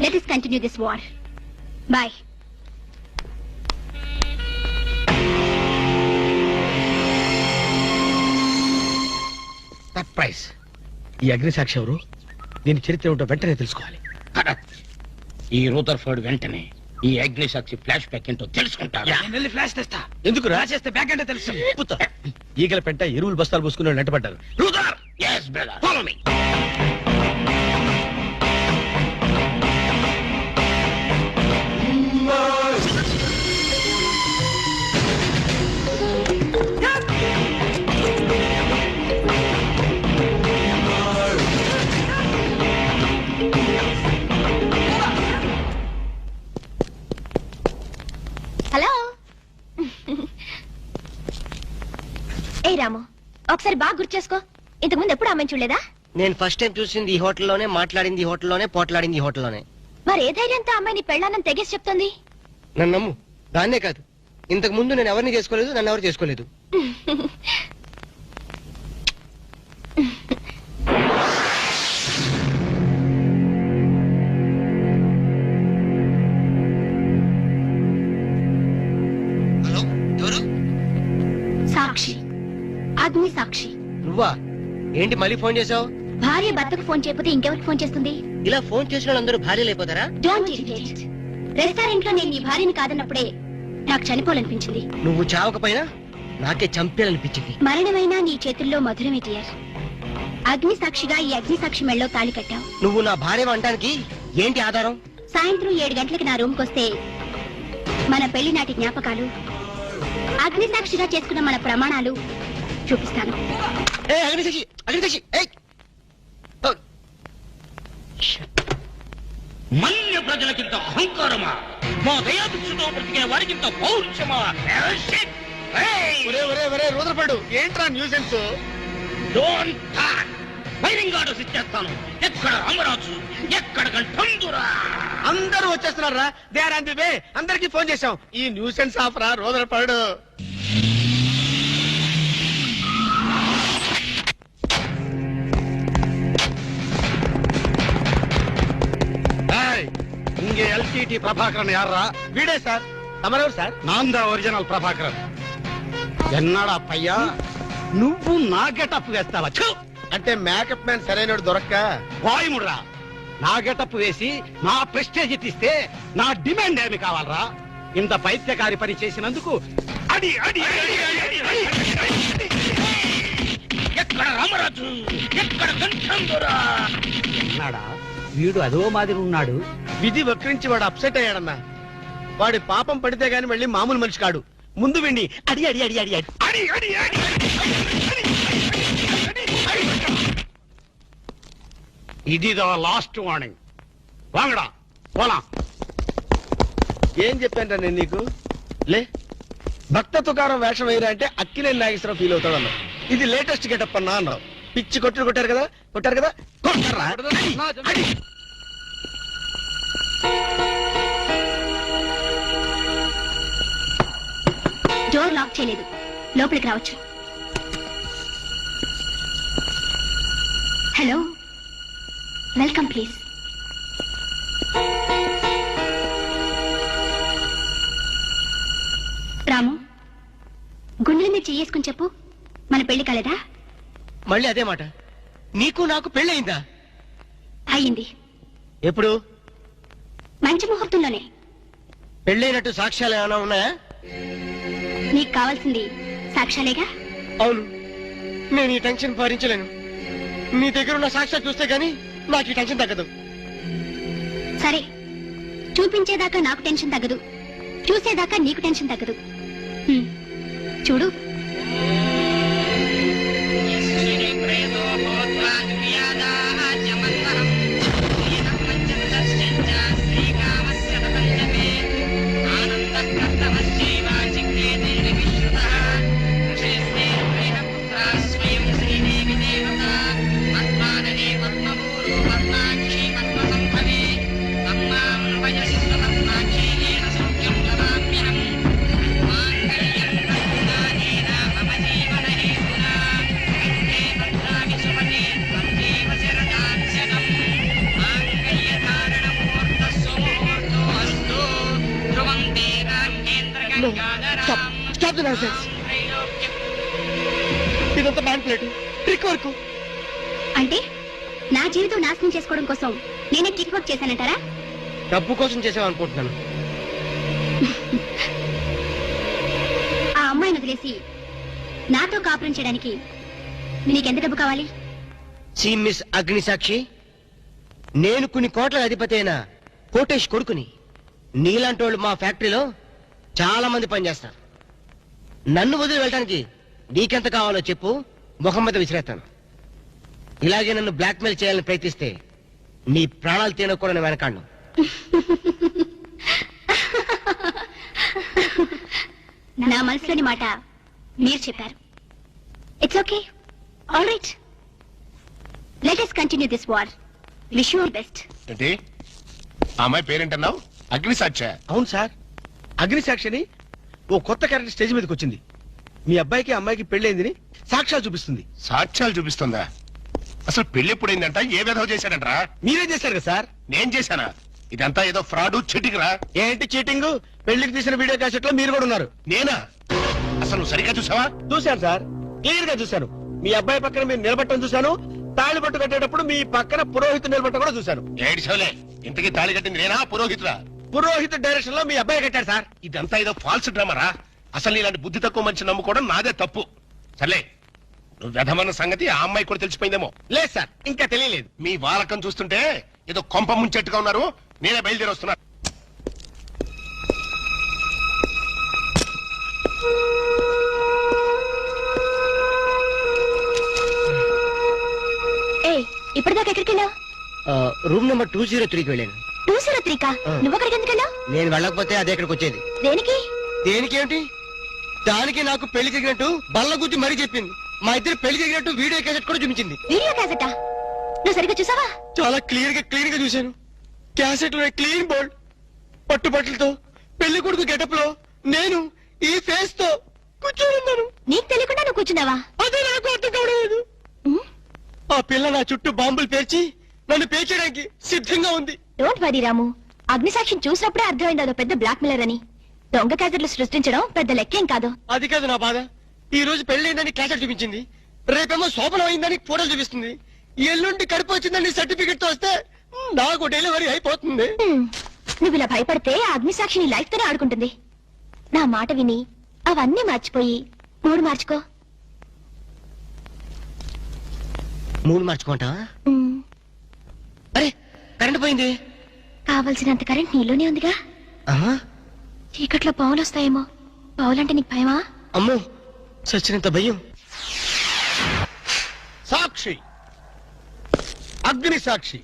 Let us continue this war. Bye. Surprise. ఈ అగ్నిసాక్షి ఎవరు? దీని చరిత్ర ఏమిటో వెంటనే తెలుసుకోవాలి. ఈ రూదర్ఫర్డ్ వెంటనే ఈ అగ్నిసాక్షి ఫ్లాష్ బ్యాక్ ఏంటో తెలుసుకుంటాడు. వెళ్ళి ఫ్లాష్ తెస్తా. ఎందుకు రాసేస్తే బ్యాక్ అంటే తెలుసు. ఈగల పెంట ఎరువులు బస్తాలు పోసుకుని నెట్టబడ్డారు. రూదర్, yes brother, follow me. Hello. ఏ రాము, ఒకసారి బాగా గుర్తు చేసుకో. ఇంతకుముందు ఎప్పుడు అమ్మాయి చూడలేదా? నేను ఫస్ట్ టైం చూసింది ఈ హోటల్లోనే, మాట్లాడింది ఈ హోటల్లోనే, పోట్లాడింది ఈ హోటల్లోనే. మరి ఏ ధైర్యంతో అమ్మాయిని పెళ్ళానని తెగేసి చెప్తుంది? నన్ను నమ్ము. దాన్నే కాదు, ఇంతకు ముందు నేను ఎవరిని చేసుకోలేదు, నన్ను ఎవరు చేసుకోలేదు. హలో, ఎవరు? సాక్షి, అగ్ని సాక్షి. నువ్వా? ఏంటి మళ్ళీ ఫోన్ చేసావు? భార్య భర్తకు ఫోన్ చేయకపోతే ఇంకెవరికి ఫోన్ చేస్తుంది? ఇలా ఫోన్ చేసిన వాళ్ళందరూ భార్యలు అయిపోతారా? Don't irritate. రెస్టారెంట్ లో నేను నీ భార్యని కాదన్నప్పుడే నాకు చనిపోవాలనిపించింది. నువ్వు చావకపోయినా నాకే చంపేయాలనిపించింది. మరణమైనా నీ చేతుల్లో మధురమే డియర్. అగ్ని సాక్షిగా ఈ అగ్ని సాక్షి మెళ్ళో తాళి కట్టావు. నువ్వు నా భార్య అనడానికి ఏంటి ఆధారం? సాయంత్రం 7 గంటలకు నా రూమ్కి వస్తే మన పెళ్లి నాటి జ్ఞాపకాలు, అగ్ని సాక్షిగా చేసుకున్న మన ప్రమాణాలు చూపిస్తాను. ఏ అగ్నిసాక్షి, అగ్నిసాక్షి, ఏయ్! ఓ! మన్య ప్రజలకింత అహంకారమా? మా దయాభిక్షతో బ్రతికే వారికింత పౌరుషమా? రూదరపడు, ఏంట్రా న్యూసెన్స్? Don't talk. వైరింగ్ ఆర్డర్స్ ఇచ్చేస్తాను. ఎక్కడ రామరాజు, ఎక్కడ గంటందురా? అందరూ వచ్చేస్తున్నారా? They are on the way. అందరికి ఫోన్ చేశాం. ఈ న్యూసెన్స్ ఆఫ్ రా రూదరపడు. இங்கே எல்டிடி பிரபாகரன் யாரா? வீடே சார். తమరెవరు సార్? నాందా ఒరిజినల్ ప్రభాకరన్. ఎన్నాడా పయ్యా నువ్వు నా గెటప్ వేస్తావా? అంటే మేకప్ మ్యాన్ సరైనడు దొరక్క వాయుముడ్రా. నా గెటప్ వేసి నా ప్రెస్టేజ్ తీస్తే నా డిమాండ్ ఏమి కావాలరా? ఇంత పైత్యకారి పని చేసినందుకు అడి అడి అడి అడి అడి. ఎక్కడ రామరాజు, ఎక్కడ గంటందురా? ఎన్నాడా వీడు అదో మాదిరి ఉన్నాడు. విధి వక్రించి వాడు అప్సెట్ అయ్యాడన్నా. వాడి పాపం పడితే గాని మళ్ళీ మామూలు మనిషి కాడు. ముందు విండి అడి అడి అడి అడి అడి అడి అడి అడి ఇది లాస్ట్ వార్నింగ్. వాంగడా పోలా. ఏం చెప్పాను నేను నీకు? లే, భక్త తుకారం వేషం వేయరా అంటే అక్కినేని నాగేశ్వరరావు ఫీల్ అవుతాడు అన్నావు. ఇది లేటెస్ట్ గెటప్ అన్నా అన్నావు. పిచ్చి కొట్టారు కదా, కొట్టారు కదా, కొట్టారా? డోర్ లాక్ చేయలేదు, లోపలికి రావచ్చు. Hello, welcome please. రాము, గుండెల మీద చేసుకుని చెప్పు, మన పెళ్లి కాలేదా? మళ్ళీ అదే మాట. నీకు నాకు పెళ్ళయిందా? అయ్యింది. ఎప్పుడు? మంచి ముహూర్తంలోనే. పెళ్ళైనట్టు సాక్ష్యాలు ఏమైనా ఉన్నాయా? నీకు కావాల్సింది సాక్ష్యాలేగా? అవును, నేను ఈ టెన్షన్ భరించలేను. నీ దగ్గర ఉన్న సాక్ష్యాలు చూస్తే గానీ నాకు ఈ టెన్షన్ తగ్గదు. సరే, చూపించేదాకా నాకు టెన్షన్ తగ్గదు, చూసేదాకా నీకు టెన్షన్ తగ్గదు. చూడు. Stop the nonsense. ఇదంతా మ్యానిపులేట్ ట్రిక్ వర్క్. అంటే నా జీవితం నాశనం చేసుకోవడం కోసం నేనే ట్రిక్ వర్క్ చేశానంటారా? డబ్బు కోసం చేసామనుకుంటున్నాను. ఆ అమ్మాయిని వదిలేసి నాతో కాపురం చేయడానికి నీకెంత డబ్బు కావాలి? సి మిస్ అగ్నిసాక్షి, నేను కొన్ని కోట్ల అధిపతి అయిన కోటేష్ కొడుకుని. నీలాంటి వాళ్ళు మా ఫ్యాక్టరీలో చాలా మంది పనిచేస్తారు. నన్ను వదిలి వెళ్ళడానికి నీకెంత కావాలో చెప్పు, ముఖం మీద విసిరేస్తాను. ఇలాగే నన్ను బ్లాక్మెయిల్ చేయాలని ప్రయత్నిస్తే నీ ప్రాణాలు తీయడం కూడా నేను వెనకాడను. నా మనసులోని మాట మీరు చెప్పారు. It's okay, all right, let us continue this war. Wish you all best. ఏంటి ఆ అమ్మాయి పేరేంటన్నావు? అగ్నిసాక్ష? అవును సార్, అగ్నిసాక్షిని ఓ కొత్త క్యారెక్టర్ స్టేజ్ మీదకి వచ్చింది. మీ అబ్బాయికి అమ్మాయికి పెళ్ళైందని సాక్ష్యాలు చూపిస్తుంది. సాక్ష్యాలు చూపిస్తుందా? అసలు పెళ్లి ఎప్పుడైందంట? ఏ విధవ చేశాడంటరా? మీరే చేశారు కదా సార్. నేను చేశానా? ఇదంతా ఏదో ఫ్రాడ్ చీటింగ్ రా. ఏంటి చీటింగ్? పెళ్లికి తీసిన వీడియో క్యాసెట్ లో మీరు కూడా ఉన్నారు. నేనా? అసలు నువ్వు సరిగ్గా చూసావా? చూశాను సార్, క్లియర్ గా చూశాను. మీ అబ్బాయి పక్కన మీరు నిలబట్టడం చూశాను. తాళి పట్టు కట్టేటప్పుడు మీ పక్కన పురోహితు నిలబట్టడం కూడా చూశాను. ఏడ్చవలే, ఇంతకీ తాళి కట్టింది నేనా పురోహితురా? పురోహితు డైరెక్షన్ లో మీ అబ్బాయి కట్టాడు సార్. ఇదంతా ఏదో ఫాల్స్ డ్రామారా. అసలు ఇలాంటి బుద్ధి తక్కువ మనిషి నమ్ముకోవడం నాదే తప్పు. సర్లే, నువ్వు వ్యధమన్న సంగతి ఆ అమ్మాయి కూడా తెలిసిపోయిందేమో. లేదు సార్, ఇంకా తెలియలేదు. మీ వాలకం చూస్తుంటే ఏదో కొంప ముంచెట్టుగా ఉన్నారు. నేనే బయలుదేరి వస్తున్నా. ఇప్పటిదాకా ఎక్కడికి వెళ్ళావు? రూమ్ నెంబర్ 203కి వెళ్ళాను. 203 కా? నువ్వు అక్కడికి ఎందుకు వెళ్ళావు? నేను వెళ్ళకపోతే అదే ఇక్కడికి వచ్చేది. దేనికి? దేనికేమిటి? దానికి నాకు పెళ్లి జరిగినట్టు బల్ల గుద్ది మరీ చెప్పింది. మా ఇద్దరు పెళ్లి జరిగినట్టు వీడియో క్యాసెట్ కూడా చూపించింది. వీడియో క్యాసెటా? నువ్వు సరిగ్గా చూసావా? చాలా క్లియర్ గా చూశాను. క్యాసెట్ లో క్లీన్ బోల్డ్ పట్టుబట్టలతో పెళ్లి కొడుకు గెటప్ లో నేను ఈ ఫేస్ తో కూర్చొని ఉన్నాను. నీకు తెలియకుండా నువ్వు కూర్చున్నావా? అదే నాకు అర్థం కావడం. ఆ పిల్ల నా చుట్టూ బాంబులు పేర్చి నన్ను పేర్చడానికి సిద్ధంగా ఉంది. డోంట్ వరీ రాము, అగ్నిసాక్షిని చూసినప్పుడే అర్థమైంది అదో పెద్ద బ్లాక్ మెయిలర్ అని. దొంగ క్యాసెట్లు సృష్టించడం పెద్ద లెక్కేం కాదు. అది కాదు నా బాధ. ఈ రోజు పెళ్లి క్యాసెట్ చూపించింది, రేపేమో శోభనం అయిందని ఫోటోలు చూపిస్తుంది, ఎల్లుండి కడుపు వచ్చిందని సర్టిఫికెట్ తో వస్తే నాకు డెలివరీ అయిపోతుంది. నువ్వు ఇలా భయపడితే ఆ అగ్నిసాక్షిని లైఫ్ తోనే ఆడుకుంటుంది. నా మాట విని అవన్నీ మర్చిపోయి మూడు మార్చుకో. మూడు మార్చుకుంటావా? అరే కరెంట్ పోయింది. కావలసినంత కరెంట్ నీలోనే ఉందిగా. చీకట్లో పావులు వస్తాయేమో. పావులంటే నీకు భయమా? అమ్మో, చచ్చినంత భయం. సాక్షి, అగ్ని సాక్షి.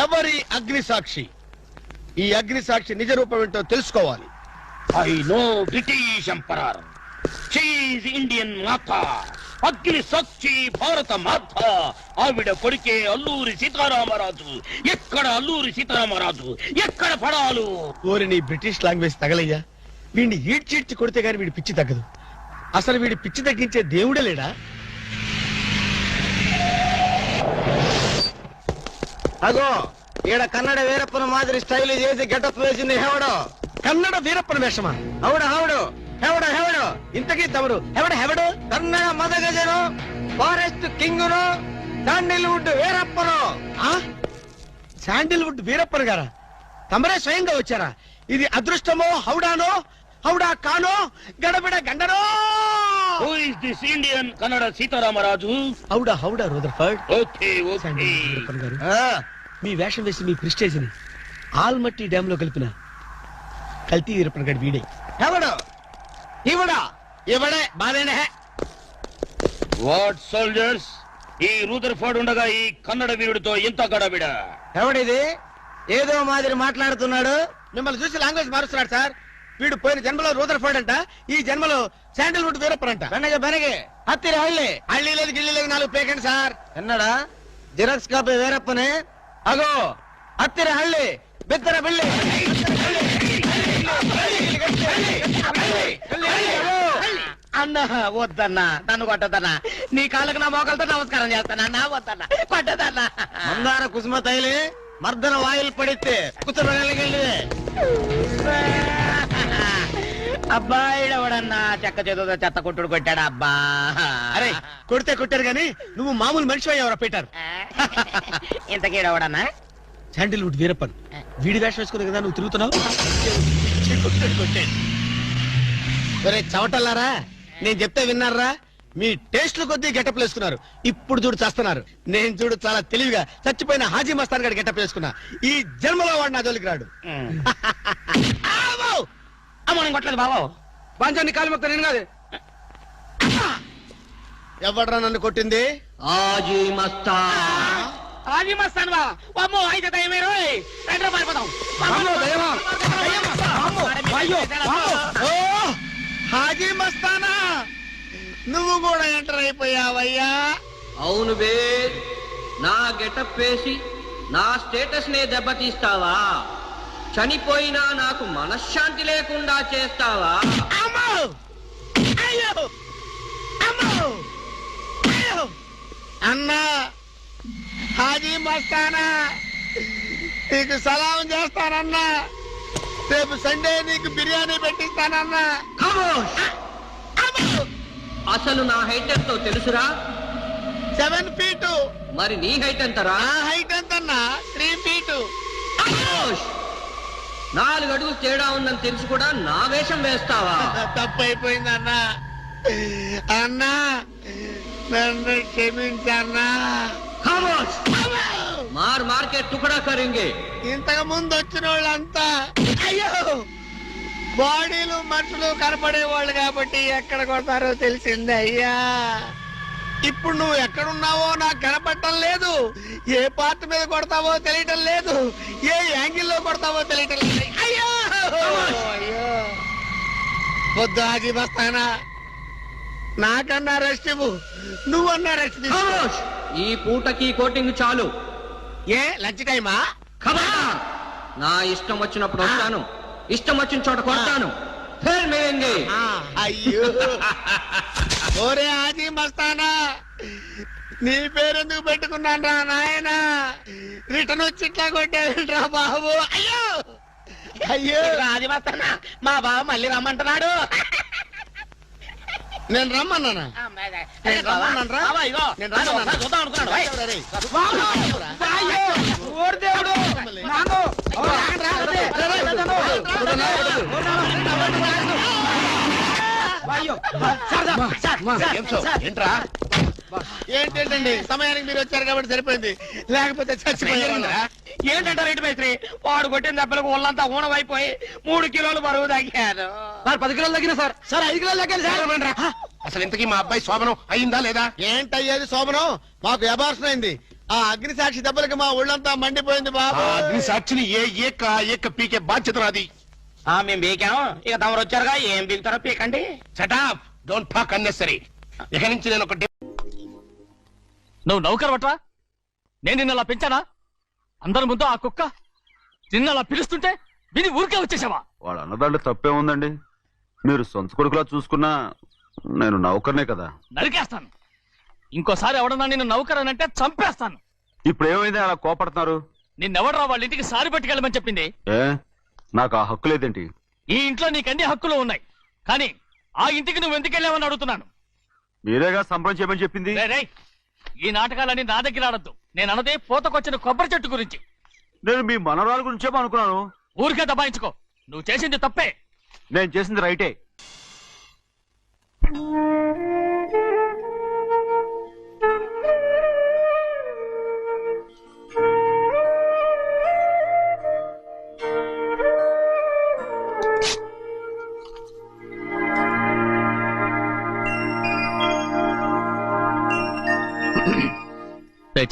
ఎవరి అగ్ని సాక్షి? ఈ అగ్ని సాక్షి నిజ రూపం ఏంటో తెలుసుకోవాలి. ఐ నో బ్రిటిష్ ఎంపరర్, షీఈ్ ఇండియన్ మాత, అగ్ని సాక్షి భారత మాత. ఆవిడ కొడుకే అల్లూరి సీతారామరాజు. ఎక్కడ అల్లూరి సీతారామరాజు, ఎక్కడ పడాలు? ఓరి నీ బ్రిటిష్ లాంగ్వేజ్ తగలయ్యా. వీడిని ఈడ్చిడ్చి కొడితే గాని వీడి పిచ్చి తగ్గదు. అసలు వీడి పిచ్చి తగ్గించే దేవుడే లేడా? అగో ఈడ కన్నడ వీరప్పన మాదిరి స్టైల్ చేసి గెటప్ వేసింది హెవడో. కన్నడ వీరప్పన వేషమా? హౌడు హౌడు హెవడో హెవడో. ఇంతకీ తమరు హెవడో? కన్నడ మదగజను, ఫారెస్ట్ కింగును, శాండిల్వుడ్ వీరప్పను. శాండిల్వుడ్ వీరప్పన గారా? తమరే స్వయంగా వచ్చారా? ఇది అదృష్టమో హౌడానో, హౌడా కానో, గడబిడ గండనో? Who is this Indian Kannada Sitaramaraju? హౌడా రూదర్ఫర్డ్. Okay okay. వీరప్పన్ గారు, మీ వేషం వేసి మీ ప్రిస్టేజ్ ని ఆల్మట్టి డ్యామ్ లో కలిపిన కల్తీ వీరప్పన్ గారి వీడే. ఎవడు ఇవడే బాధేనే. వాట్ సోల్జర్స్, ఈ రూదర్ఫోర్డ్ ఉండగా ఈ కన్నడ వీరుడితో ఎంత గడబిడ? ఎవడిది ఏదో మాదిరి మాట్లాడుతున్నాడు? మిమ్మల్ని చూసి లాంగ్వేజ్ మారుస్తున్నాడు సార్. వీడు పోయిన జన్మలో రూదర్ఫోర్డ్ అంట, ఈ జన్మలో శాండిల్వుడ్ వీరప్పన్ అంట. బెనగే హత్తిరి హళ్ళి లేదు గిల్లి లేదు 4 పేకండి సార్. ఎన్నడా జిరాక్స్ కాపీ వీరప్పనే. అగో హత్తిరి హళ్ళి బిత్తర బిల్లి. అన్న వద్దన్నా, నన్ను కొట్టదన్నా. నీ కాళ్ళకు నా మోకాలతో నమస్కారం చేస్తానన్నా. వద్దన్నా, కొట్టదన్నా. మందార కుసుమ తైలి మర్దన వాయిల్ పడితే కుతురగలిగే. అబ్బాయిడవడన్నా చెక్క చేతులతో చెత్త కొట్టుడు కొట్టాడు అబ్బా. అరే కొడితే కొట్టారు గాని నువ్వు మామూలు మనిషి అయ్యావరా పీటర్. ఇంతకీడవడన్నా శాండిల్వుడ్ వీరప్పన్ వీడి వేషం వేసుకునే కదా నువ్వు తిరుగుతున్నావు. ఒరే చవటల్లారా, నేను చెప్తే విన్నారా? మీ టేస్ట్లు కొద్దీ గెటప్ వేసుకున్నారు. ఇప్పుడు చూడు చేస్తున్నారు. నేను చూడు చాలా తెలివిగా చచ్చిపోయిన హాజీ మస్తాన్ గారి గెటప్ వేసుకున్నా. ఈ జన్మలో వాడు నా జోలికి రాడు. కొట్టలేదు బాబు. పంచాన్ని కాలు మొక్క నేను కాదు. ఎవడ్రా నన్ను కొట్టింది? హాజీ మస్తాన్. హాజీ మస్తాన్ బా అమ్మో అయితే దయమే రోయ్. రండి పారిపోదాం. ఓ హాజీ మస్తానా, నువ్వు కూడా ఎంటర్ అయిపోయావయ్యా. అవును బే, నా గెటప్ వేసి నా స్టేటస్ నే దెబ్బతీస్తావా? చనిపోయినా నాకు మనశ్శాంతి లేకుండా చేస్తావా? అమ్మో! అయ్యో! అమ్మో! అయ్యో! అన్నా హాజీ మస్తానా, నీకు సలాం చేస్తానన్నా. రేపు సండే నీకు బిర్యానీ పెట్టిస్తానన్నా. ఖమోష్! అసలు నా హైట్ ఎంతో తెలుసురా? 7 feet. మరి నీ హైట్ ఎంతరా? నా హైట్ ఎంతన్నా? 3 feet. ఖమోష్! 4 అడుగులు తేడా ఉందని తెలిసి కూడా నా వేషం వేస్తావా? తప్పైపోయిందన్నా. అన్నా నన్ను క్షమించన్నా. ఖమోష్! మార్ మార్కెట్ టుకడా కరింగే. ఇంతకు ముందు వచ్చిన వాళ్ళంతా అయ్యో బాడీలు మనుషులు కనపడే వాళ్ళు కాబట్టి ఎక్కడ కొడతారో తెలిసింది అయ్యా. ఇప్పుడు నువ్వు ఎక్కడున్నావో నాకు కనపడటం లేదు. ఏ పార్ట్ మీద కొడతావో తెలియటం లేదు. ఏ యాంగిల్లో కొడతావో తెలియటం లేదు. అయ్యో అయ్యో వద్దు హాజీ మస్తానా, నాకన్నా రెస్ట్ ఇవ్వు. నువ్వన్నా రెస్ట్ తీసుకో. ఖమోష్! ఈ పూటకి కోటింగ్ చాలు. ఏ లంచ్ టైమా? ఖబర్దార్! నా ఇష్టం వచ్చినప్పుడు వస్తాను, ఇష్టం వచ్చిన చోట కొడతాను. ఫిర్ మిలేంగే. అయ్యో ఓరే హాజీ మస్తానా, నీ పేరెందుకు పెట్టుకున్నాను రా నాయనా? రిటర్న్ వచ్చి ఇట్లా కొట్టేరా బాబు. అయ్యో అయ్యో హాజీ మస్తానా మా బావ మళ్ళీ రమ్మంటున్నాడు. నేను రమ్మన్నానా? నేను రమ్మన్నాను రా. నేను రమ్మన్నాను. చూద్దాం అనుకున్నాడు. రేయ్. ఓరి దేవుడు. నాను. ఏంట్రా ఏంటండి సమయానికి మీరు వచ్చారు కాబట్టి సరిపోయింది, లేకపోతే చచ్చిపోయారు. ఏంటంటే రేటు మేస్త్రి వాడు కొట్టిన దెబ్బలకు ఒళ్ళంతా ఊనమైపోయి 3 కిలోలు బరువు తగ్గారు. 10 కిలోలు తగ్గిన సార్. సార్ 5 కిలోలు తగ్గాలి సార్. అసలు ఇంతకీ మా అబ్బాయి శోభనం అయిందా లేదా? ఏంటయ్యేది శోభనం? మాకు అబార్షన్ అయింది. ఆ అగ్ని సాక్షి దెబ్బలకి మా ఒళ్ళంతా మండిపోయింది బాబు. అగ్ని సాక్షిని ఏక పీకే బాధ్యత నాది. మేము బీకాం, ఇక తమరు వచ్చారుగా ఏం బీగుతారో పీకండి. Shut up, don't talk unnecessary. ఇక నుంచి నేను ఒక నువ్వు నౌకరవట్రా? నేను నిన్న అలా పెంచానా? అందరి ముందు ఆ కుక్క నిన్న అలా పిలుస్తుంటే విని ఊరికే వచ్చేసావా? వాళ్ళ అన్నదాంట్లో తప్పే ఉందండి. మీరు సొంత కొడుకులా చూసుకున్నా నేను నౌకర్నే కదా. నరికేస్తాను. ఇంకోసారి ఎవడన్నా నిన్ను నౌకరనంటే చంపేస్తాను. ఇప్పుడు ఏమైంది అలా కోపడుతున్నారు? నిన్నెవడరా వాళ్ళ ఇంటికి సారి పట్టుకెళ్ళమని చెప్పింది? ఏ నాకు ఆ హక్కు లేదేంటి? ఈ ఇంట్లో నీకన్ని హక్కులు ఉన్నాయి, కానీ ఆ ఇంటికి నువ్వు ఎందుకు వెళ్ళావని అడుగుతున్నాను. మీరేగా సంబరం చేయమని చెప్పింది. రేయ్, ఈ నాటకాలన్నీ నా దగ్గర ఆడద్దు. నేను అన్నదే పూతకొచ్చిన కొబ్బరి చెట్టు గురించి. నేను మీ మనవరాల గురించేమో అనుకున్నాను. ఊరికే దబాయించుకో. నువ్వు చేసింది తప్పే. నేను చేసింది రైటే.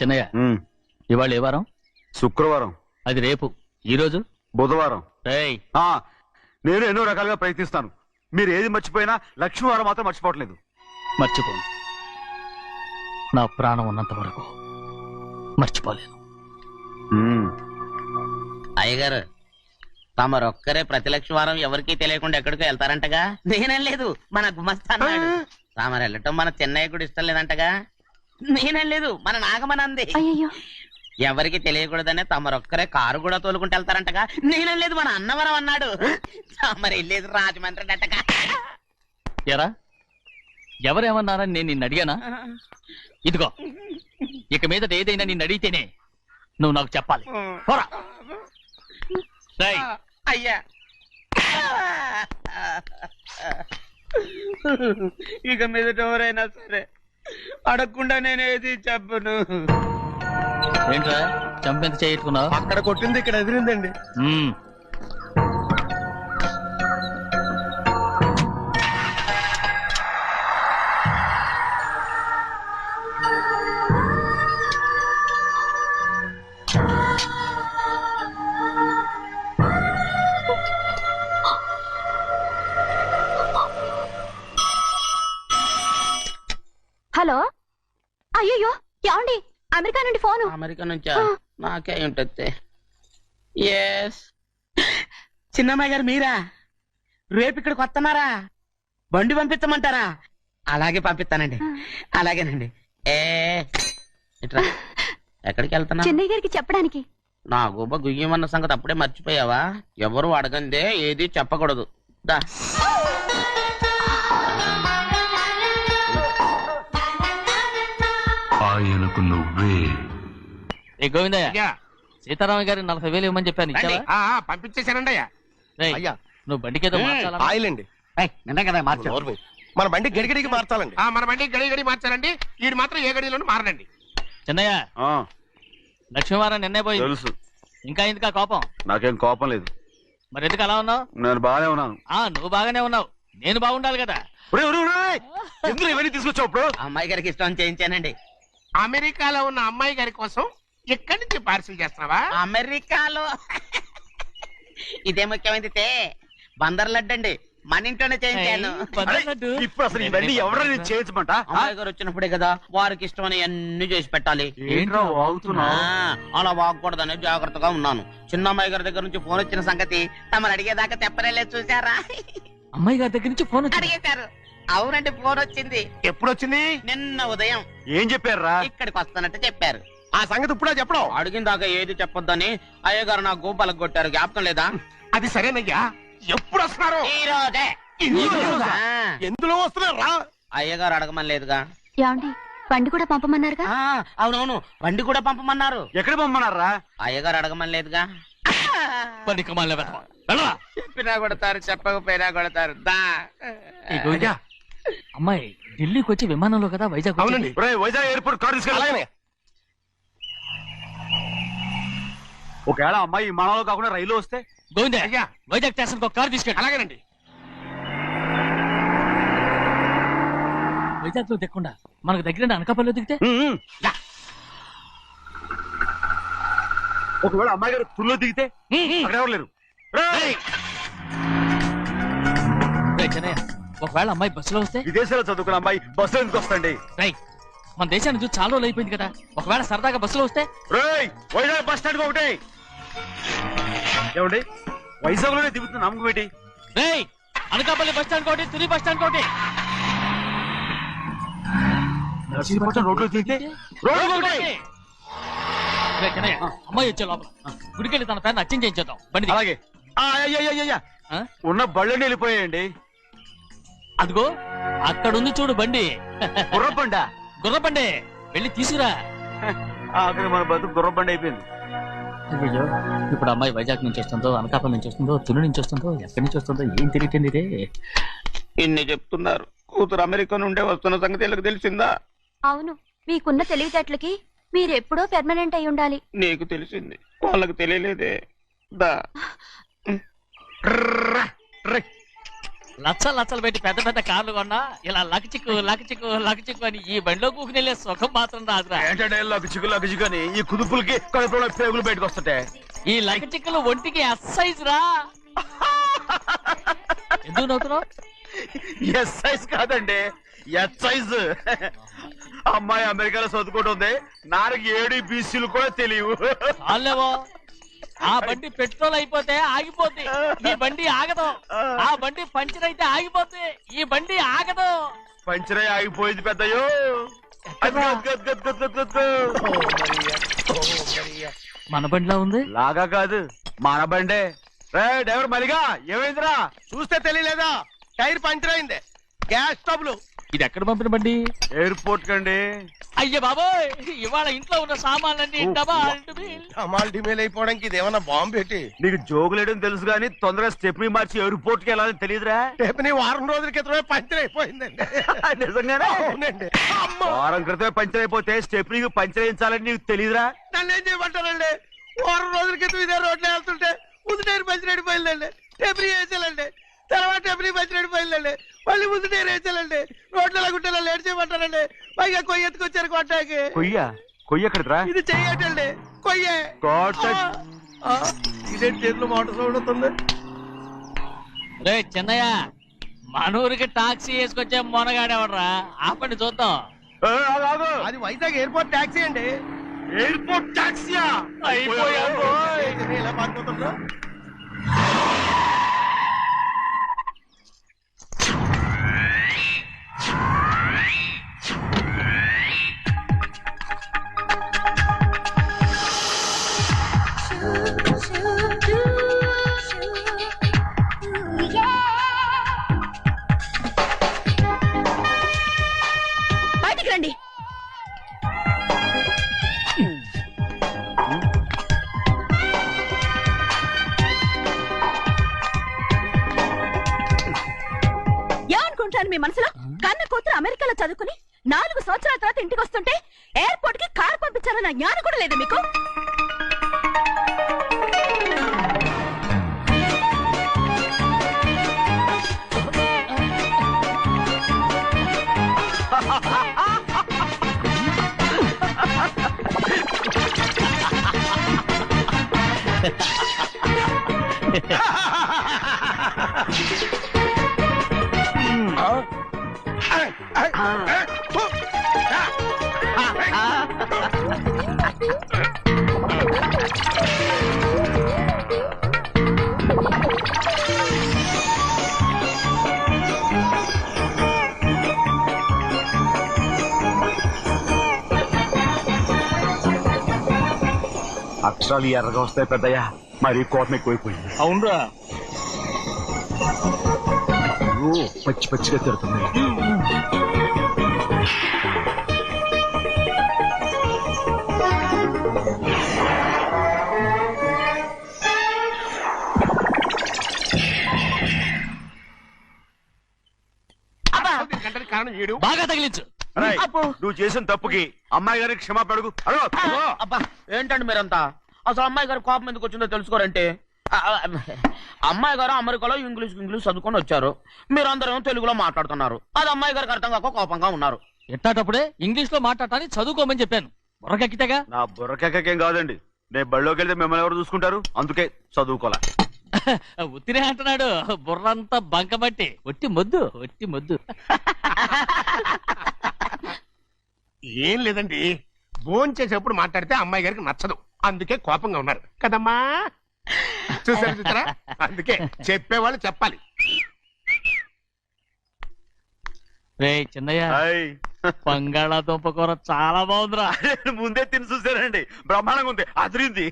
చెన్నయ్య, ఇవాళ ఏ వారం? శుక్రవారం. అది రేపు. ఈ రోజు బుధవారం. రేయ్, నేను ఎన్నో రకాలుగా ప్రయత్నిస్తాను. మీరు ఏది మర్చిపోయినా లక్ష్మీవారం మాత్రం మర్చిపోవట్లేదు. మర్చిపోను. నా ప్రాణం ఉన్నంత వరకు మర్చిపోలేదు. అయ్యగారు, తమరొక్కరే ప్రతి లక్షవారం ఎవరికీ తెలియకుండా ఎక్కడికో వెళ్తారంటగా? నేనేం లేదు, మన గుమస్తా అన్నాడు. తామరు వెళ్ళటం మన చెన్నయ్య కూడా ఇష్టం లేదంటగా? నేనేం లేదు, మన నాగమనంది. అయ్యో ఎవరికి తెలియకూడదనే తమరొక్కరే కారు కూడా తోలుకుంటూ వెళ్తారంటగా. నేనేం లేదు, మన అన్నవరం అన్నాడు. తమరు వెళ్ళేది రాజమండ్రి అంటగా. ఎరా ఎవరేమన్నారని నేను నిన్ను అడిగానా? ఇదిగో ఇక మీదట ఏదైనా నిన్ను అడిగితేనే నువ్వు నాకు చెప్పాలి. పోరా. రేయ్, అయ్యా ఇక మీదట ఎవరైనా సరే అడగకుండా నేనేది చెప్పను. ఏంట్రా చంపెంత చేయించుకున్నావు? అక్కడ కొట్టింది ఇక్కడ ఎదిరిందండి. హలో, అయ్యో ఏమండి? అమెరికా నుండి ఫోను. అమెరికా నుంచా? నాకే ఉంటుంది. ఎస్, చిన్నమ్మాయి గారు మీరా? రేపు ఇక్కడికి వస్తున్నారా? బండి పంపిస్తామంటారా? అలాగే పంపిస్తానండి. అలాగేనండి. ఇట్రా. ఎక్కడికి వెళ్తున్నా? చెన్నై గారికి చెప్పడానికి. నా గుబ్బ గుయ్యమన్న సంగతి అప్పుడే మర్చిపోయావా? ఎవరు అడగందే ఏది చెప్పకూడదు. దా. ఆయనకు నువ్వే. ఏ గోవిందయ్య, సీతారామ గారి 40,000 ఇవ్వమని చెప్పాను. ఇచ్చావా? పంపించేశానండి అయ్యా. రేయ్, అయ్యా, నువ్వు బండికేదో మార్చాలా? ఆయిల్ అండి. నిన్న కదా మార్చారు. మన బండి గడిగడికి మార్చాలండి. మన బండి గడిగడి మార్చాలండి. వీడు మాత్రం ఏ గడిలోనూ మారనండి. చిన్నయ్య, ఆ, లక్ష్మీవారం నిన్నే పోయింది. తెలుసు. ఇంకా ఎందుకా కోపం? నాకేం కోపం లేదు. మరి ఎందుకు అలా ఉన్నావు? నేను బాగానే ఉన్నాను. నువ్వు బాగానే ఉన్నావు, నేను బాగుండాలి కదా. ఎందుకు ఇవన్నీ తీసుకొచ్చావు ఇప్పుడు? అమ్మాయి గారికి ఇష్టం చేయించానండి. అమెరికాలో ఉన్న అమ్మాయి గారి కోసం ఎక్కడి నుంచి పార్సిల్ చేస్తున్నావా? అమెరికాలో ఇదే ముఖ్యమైనది. బందర్ లడ్డు అండి, మన ఇంట్లోనే చేయించాను. ఇప్పుడు అసలు ఇవన్నీ ఎవరైనా చేయించమంట? అమ్మాయి గారు వచ్చినప్పుడే కదా వారికి ఇష్టమని అన్ని చేసి పెట్టాలి. ఏంట్రా వాగుతున్నావు? అలా వాగకూడదని జాగ్రత్తగా ఉన్నాను. చిన్న అమ్మాయి గారి దగ్గర నుంచి ఫోన్ వచ్చిన సంగతి తమరు అడిగేదాకా తెప్పరేలేదు. చూసారా? అమ్మాయి గారి దగ్గర నుంచి ఫోన్ అడిగేశారు. అవునండి, ఫోన్ వచ్చింది. ఎప్పుడు వచ్చింది? నిన్న ఉదయం. ఏం చెప్పారా? ఇక్కడికి వస్తానంటే చెప్పారు. ఆ సంగతి ఇప్పుడే చెప్పడం. అడిగిన దాకా ఏది చెప్పొద్దని అయ్యగారు నా గోపాలకు కొట్టారు. జ్ఞాపకం లేదా? అది సరేనయ్యా, ఎప్పుడు వస్తున్నారు? ఈ రోజే. ఎందులో వస్తున్నారా? అయ్యగారు అడగమని లేదుగా. ఏమండి, బండి కూడా పంపమన్నారుగా? అవునవును, బండి కూడా పంపమన్నారు. ఎక్కడ పంపమన్నారా? అయ్యగారు అడగమని లేదుగా. చెప్పినా కొడతారు, చెప్పకపోయినా కొడతారు. దా. అమ్మాయి ఢిల్లీకి వచ్చి విమానంలో కదా వైజాగ్ అవునండి. వైజాగ్ ఎయిర్పోర్ట్ కార్ తీసుకెళ్ళి. ఒకవేళ అమ్మాయి విమానంలో కాకుండా రైలు వస్తే? గోవిందే, వైజాగ్ స్టేషన్ ఒక కార్ తీసుకెళ్ళి. అలాగేనండి. వైజాగ్ లో దిక్కుండా మనకు దగ్గర అనకాపల్లిలో దిగితే? ఒకవేళ అమ్మాయి గారు తుల్లో దిగితే? అక్కడ ఎవరు లేరు. ఒకవేళ అమ్మాయి బస్సులో వస్తే? విదేశాల్లో చదువుకున్న అమ్మాయి బస్సులో ఎందుకు వస్తండి? మన దేశాన్ని చూసి చాలా రోజులు అయిపోయింది కదా, ఒకవేళ సరదాగా బస్సులో వస్తే? వైజాగ్ బస్ స్టాండ్ ఒకటి. ఏమండి, వైజాగ్ లోనే దిగుతున్న నమ్మకం ఏంటి? అనకాపల్లి బస్ స్టాండ్ కోటి, తుని బస్ స్టాండ్ కోటి. రోడ్లో దిగితే అమ్మాయి వచ్చే లోపల గుడికెళ్ళి తన పేరుని అచ్చం చేయించేద్దాం. బండి అలాగే. ఉన్న బళ్ళని వెళ్ళిపోయాయండి. అదిగో అక్కడుంది చూడు బండి. గుర్రబండ. గుర్రబండి, వెళ్ళి తీసుకురా. ఆఖరి మన బతుకు గుర్రబండి అయిపోయింది. అయ్యో, ఇప్పుడు అమ్మాయి వైజాగ్ నుంచి వస్తుందో, అనకాపల్లి నుంచి వస్తుందో, తుని నుంచి వస్తుందో, ఎక్కడి నుంచి వస్తుందో ఏం తెలియటండి ఇదే. ఇన్ని చెప్తున్నారు, కూతురు అమెరికా నుండే వస్తున్న సంగతి వీళ్ళకి తెలిసిందా? అవును, మీకున్న తెలివితేటలకి మీరెప్పుడో పెర్మనెంట్ అయి ఉండాలి. నీకు తెలిసింది, వాళ్ళకి తెలియలేదే. దా. లచ్చలు పెట్టి పెద్ద పెద్ద కార్లు కొన్నా ఇలా లకచిక్కు లకచిక్కు లకచిక్కు అని ఈ బండిలో కూకుని వెళ్ళే సుఖం మాత్రం రాదురా. ఏంటంటే లకచిక్కు అని ఈ కుదుపులకి కడుపులో పేగులు బయటకు వస్తుంటాయి. ఈ లకచిక్కులు ఒంటికి ఎక్సైజ్ రా. ఎందుకు నవ్వుతున్నావు? ఎక్సైజ్ కాదండి, ఎక్సైజ్. అమ్మాయి అమెరికాలో చదువుకుంటుంది, నాకు 7 BCలు కూడా తెలియవు. చాలేవో, ఆ బండి పెట్రోల్ అయిపోతే ఆగిపోద్ది, ఈ బండి ఆగదు. ఆ బండి పంచర్ అయితే ఆగిపోద్ది, ఈ బండి ఆగదు. పంచర్ ఆగిపోయింది పెద్దయ్యో. మన బండిలా ఉంది. లాగా కాదు మన బండే. రే డ్రైవర్ మలిగా ఏమైందిరా? చూస్తే తెలియలేదా? టైర్ పంచర్ అయింది. గ్యాస్ స్టవ్లు. ఇది ఎక్కడ పంపిన బండి? ఎయిర్పోర్ట్ కండి. అయ్యే బాబోయ్, ఇవాళ ఇంట్లో ఉన్న సామాన్లన్నీ అమాల్ డిమేల్ అయిపోవడానికి ఇదేమన్నా బాంబు పెట్టి. నీకు జోగులేయడం తెలుసు కానీ తొందరగా స్టెప్ని మార్చి ఎయిర్పోర్ట్ కి వెళ్ళాలని తెలియదురా? రేపు వారం రోజుల క్రితమే పంచర్ అయిపోయిందండి. నిజంగానే? అవునండి. వారం క్రితమే పంచర్ అయిపోతే స్టెప్నీకి పంచర్ వేయించాలని నీకు తెలియదురా? నన్ను ఏం చేయమంటారండి? వారం రోజుల క్రితం ఇదే రోడ్లో వెళ్తుంటే ముందు టైర్ పంచర్ అయిపోయిందండి. టెబ్రీ వేసాలండి. తర్వాత టెబ్రీ పంచర్ అయిపోయిందండి. మళ్ళీ ముందు టైర్ వేసాలండి. రోడ్లు ఎలా గుట్టేలా లేట్ చేయమంటారండి. పైగా కొయ్య ఎత్తుకొచ్చారు కొట్టాకి. కొయ్య ఎక్కడిరా? ఇది చెయ్యటండి. కొయ్యే. ఇదే చేతిలో మోటార్ సౌండ్ అవుతుంది. రే చిన్నయ్య, మనూరికి టాక్సీ వేసుకొచ్చే మొనగాడేవడరా? ఆపండి చూద్దాం. అది వైజాగ్ ఎయిర్పోర్ట్ టాక్సీ అండి. ఎయిర్పోర్ట్ టాక్సీయా? ఇలా పారిపోతుండ్రా? బయటికి రండి. ఏమనుకుంటాను మీ మనసులో? కన్న కూతురు అమెరికాలో చదువుకుని 4 సంవత్సరాల తర్వాత ఇంటికి వస్తుంటే ఎయిర్పోర్ట్ కి కారు పంపించాలన్న జ్ఞానం కూడా లేదా మీకు? అక్షరాలు ఎర్రగా వస్తాయి పెద్దయ్యా. మరి కోపం ఎక్కువైపోయింది. అవునరా, పచ్చి పచ్చిగా తిడుతుంది. బాగా తగిలించు. నువ్వు చేసిన తప్పుకి అమ్మాయి గారికి క్షమాపణ అడుగు. అబ్బా ఏంటండి మీరంతా? అసలు అమ్మాయి గారు కోపం ఎందుకు వచ్చిందో తెలుసుకోరంటే, అమ్మాయి గారు అమెరికాలో ఇంగ్లీష్ చదువుకొని వచ్చారు. మీరందరూ తెలుగులో మాట్లాడుతున్నారు. అది అమ్మాయి గారికి అర్థం కాక కోపంగా ఉన్నారు. ఎట్టాటప్పుడే ఇంగ్లీష్ లో మాట్లాడటానికి చదువుకోమని చెప్పాను. బుర్రకెక్కితేగా. నా బుర్రకేకేం కాదండి. నేను బళ్ళోకి వెళ్తే మిమ్మల్ని ఎవరు చూసుకుంటారు? అందుకే చదువుకోలే. ఉత్తిరే అంటున్నాడు. బుర్రంతా బంకబట్టి ఒట్టి మొద్దు. ఏం లేదండి, భోజనం చేసేప్పుడు మాట్లాడితే అమ్మాయి గారికి నచ్చదు. అందుకే కోపంగా ఉన్నారు కదమ్మా. చూసారా? అందుకే చెప్పేవాళ్ళు చెప్పాలి. రే చిన్నయ్య, బంగాళాదుంప కూర చాలా బాగుందిరా. ముందే తిని చూసానండి, బ్రహ్మాండంగా ఉంది. అదిరింది.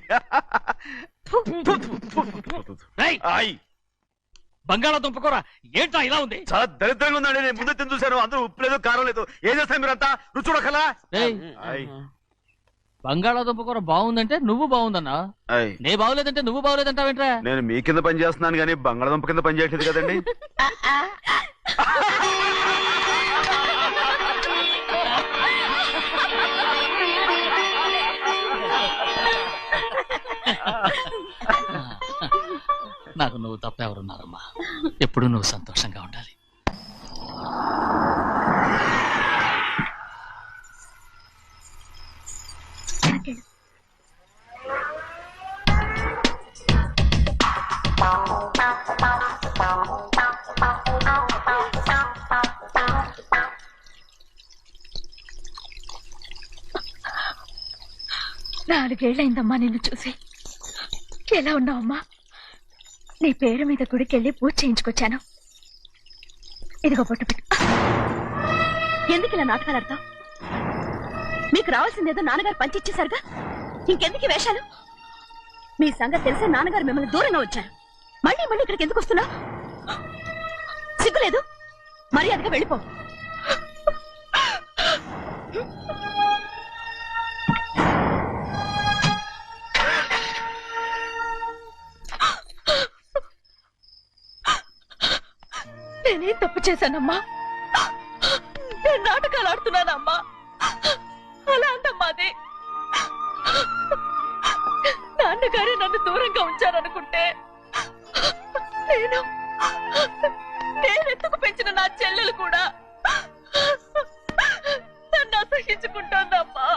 బంగాళాదుంప కూర ఏంటా ఇలా ఉంది? చాలా దరిద్రంగా ఉందండి. నేను ముందే తిని చూశాను. అందరూ ఉప్పు లేదు, కారం లేదు. ఏం చేస్తాను మీరంతా? రుచి చూడకలా. బంగాళాదుంప కూర బాగుందంటే నువ్వు బాగుందన్నా, నే బాగులేదంటే నువ్వు బాగులేదంటావేంట్రా? నేను మీ కింద పని చేస్తున్నాను కానీ బంగాళాదుంప కింద పని చేయట్లేదు కదండి. నాకు నువ్వు తప్ప ఎవరున్నారమ్మా? ఎప్పుడు నువ్వు సంతోషంగా ఉండాలి. నాలుగేళ్లైందమ్మా నిన్ను చూసి. ఎలా ఉన్నావమ్మా? నీ పేరు మీద గుడికెళ్ళి పూజ చేయించుకొచ్చాను. ఇదిగో పొట్టు పెట్టు. ఎందుకు ఇలా నాటకాలు ఆడతావు? మీకు రావాల్సిందేదో నాన్నగారు పంచిచ్చేశారుగా. ఇంకెందుకు ఈ వేషాలు? మీ సంగతి తెలిసే నాన్నగారు మిమ్మల్ని దూరంగా వచ్చారు. మళ్ళీ మళ్ళీ ఇక్కడికి ఎందుకు వస్తున్నా? సిగ్గులేదు? మర్యాదగా వెళ్ళిపో. నేనేం తప్పు చేశానమ్మా? నేను నాటకాలు ఆడుతున్నానమ్మా. అలా అందమ్మా అది. నాన్నగారే నన్ను దూరంగా ఉంచారనుకుంటే నేనెత్తుకు పెంచిన నా చెల్లెలు కూడా నన్ను అసహించుకుంటోందమ్మా.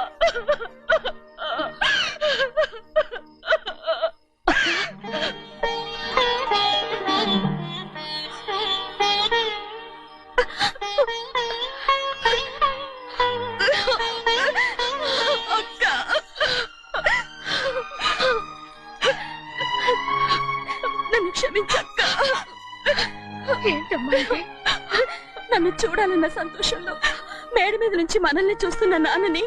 నన్ను క్షమించక్క. ఏంటమ్మా ఇది? నన్ను చూడాలన్న సంతోషంలో మేడ మీద నుంచి మనల్ని చూస్తున్న నాన్నని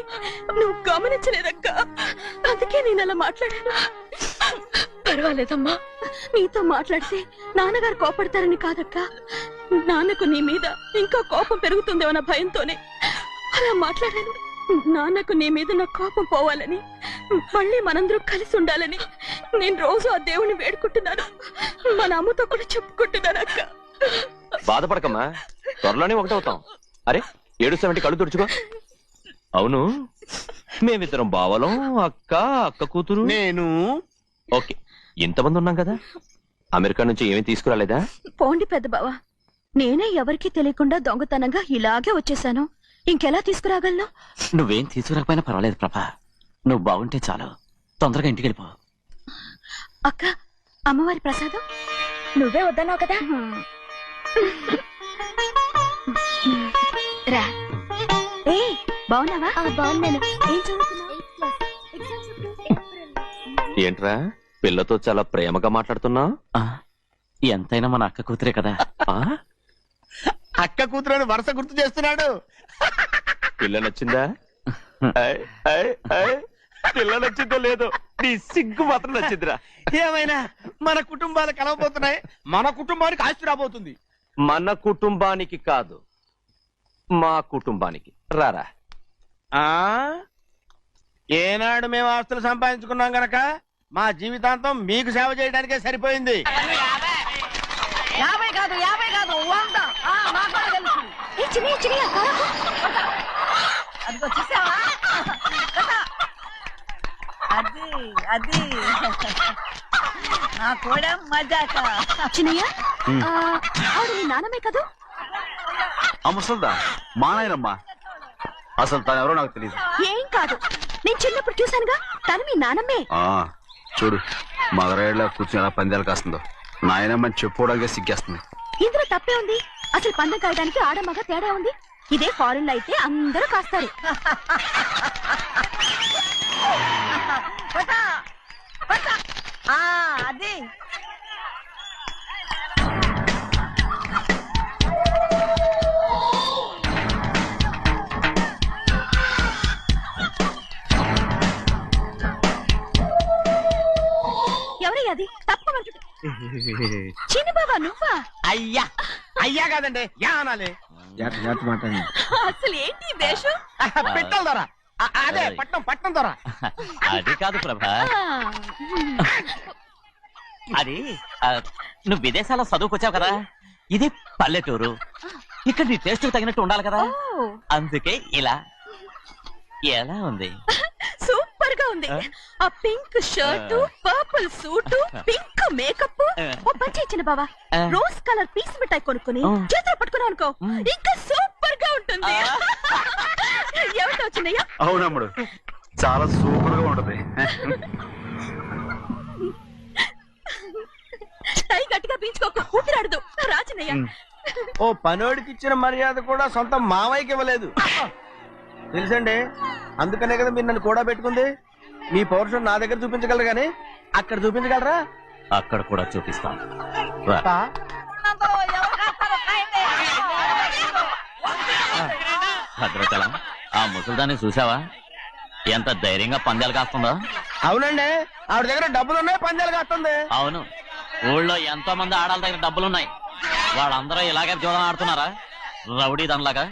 నువ్వు గమనించలేదక్క. అందుకే నేను అలా మాట్లాడాను. పర్వాలేదమ్మా, నీతో మాట్లాడితే నాన్నగారు కోపడతారని కాదక్క. నాన్నకు నీ మీద ఇంకా కోపం పెరుగుతుందేమన్న భయంతోనే అలా మాట్లాడాను. నాన్నకు నీ మీద నా కోపం పోవాలని, మళ్ళీ మనందరూ కలిసి ఉండాలని నేను రోజు ఆ దేవుని వేడుకుంటున్నాను. మన అమ్మతో కూడా చెప్పుకుంటున్నాను అక్క. బాధపడకమ్మా, త్వరలోనే ఒకటవుతాం. అరే ఏడుస్తామంటే కళ్ళు తుడుచుకో. అవును, మేమిద్దరం బావలం, అక్క కూతురు, నేను. ఓకే, ఇంతమంది ఉన్నాం కదా. అమెరికా నుంచి ఏమీ తీసుకురాలేదా? పోండి పెద్ద బావా, నేనే ఎవరికీ తెలియకుండా దొంగతనంగా ఇలాగే వచ్చేసాను. ఇంకెలా తీసుకురాగలను? నువ్వేం తీసుకురాకపోయినా పర్వాలేదు ప్రభా, నువ్వు బాగుంటే చాలు. తొందరగా ఇంటికి వెళ్ళిపో. అక్క, అమ్మవారి ప్రసాదం నువ్వే వద్దన్నావు కదా. రా. ఏ బాగున్నావా? బాగున్నాను. ఏం చదువుతున్నావు? ఏంట్రా పిల్లతో చాలా ప్రేమగా మాట్లాడుతున్నావు? ఎంతైనా మన అక్క కూతురే కదా. అక్క కూతురు వరుస గుర్తు చేస్తున్నాడు. పిల్ల నచ్చిందా? పిల్ల నచ్చిందో లేదో, నీ సిగ్గు మాత్రం నచ్చిందిరా. ఏమైనా మన కుటుంబాలు కలవబోతున్నాయి, మన కుటుంబానికి ఆస్తి రాబోతుంది. మన కుటుంబానికి కాదు, మా కుటుంబానికి. రారా. ఏనాడు మేము ఆస్తులు సంపాదించుకున్నాం గనక మా జీవితాంతం మీకు సేవ చేయడానికే సరిపోయింది. 50 కాదు 100. నాకు కూడా తెలుసు. అదిగో చూసావా? అది నా కూడా మజాక. చిన్నయ్య, ఆవిడ నీ నాన్నమే కదా? ముసల్దా మా నాయనమ్మా, అసలు తను ఎవరో నాకు తెలియదు. ఏం కాదు, నేను చిన్నప్పుడు చూశానుగా, తను మీ నాన్నమ్మే. చూడు మగరాయిలా కూర్చుని ఎలా పందాలు కాస్తుందో. నాయనమ్మని చెప్పుకోవడానికి సిగ్గేస్తుంది. ఇందులో తప్పే ఉంది? అసలు పందెం కాయడానికి ఆడమగ తేడా ఉంది. ఇదే ఫారెన్ లో అయితే అందరూ కాస్తారు. అది ఎవరయ్యా అది? తప్పమంటుంది. చిన్న బాబా నువ్వా? అయ్యా అయ్యా కాదండి, యా అనాలి. అసలు ఏంటి వేషం? పెట్టాలి దొర. అదే పట్నం దొర. అది కాదు ప్రభా, అది నువ్వు విదేశాల్లో చదువుకొచ్చావు కదా, ఇది పల్లెటూరు. ఇక్కడ నీ టేస్ట్ తగినట్టు ఉండాలి కదా, అందుకే ఇలా. ఎలా ఉంది? సూపర్ గా ఉంది. ఆ pink shirt, purple suit, pink makeup. ఓ పని చిన్న బావా, రోజ్ కలర్ పీస్ మిఠాయి కొనుక్కుని చేతిలో పట్టుకున్నావు అనుకో, ఇంకా సూపర్ గా ఉంటుంది. ఎవరితో వచ్చిందయ్యా? అవునమ్ముడు, చాలా సూపర్ గా ఉంటది. టై గట్టిగా పీంచుకోకు, ఊపిరాడదు. రాజనయ్య, ఓ పనోడికి ఇచ్చిన మర్యాద కూడా సొంత మావయ్యకి ఇవ్వలేదు తెలుసండి. అందుకనే కదా మీరు నన్ను కూడా పెట్టుకుంది. మీ పౌరుషం నా దగ్గర చూపించగలరు గానీ అక్కడ చూపించగలరా? అక్కడ కూడా చూపిస్తాను. భద్రాచలం, ఆ ముసల్దాన్ని చూసావా? ఎంత ధైర్యంగా పందాలు కాస్తుందో. అవునండి, ఆవిడ దగ్గర డబ్బులు ఉన్నాయి, పందాలు కాస్తుంది. అవును, ఊళ్ళో ఎంతో మంది ఆడాళ్ళ దగ్గర డబ్బులున్నాయి. వాళ్ళందరూ ఇలాగే జోదం ఆడుతున్నారా రౌడీ దానిలాగా?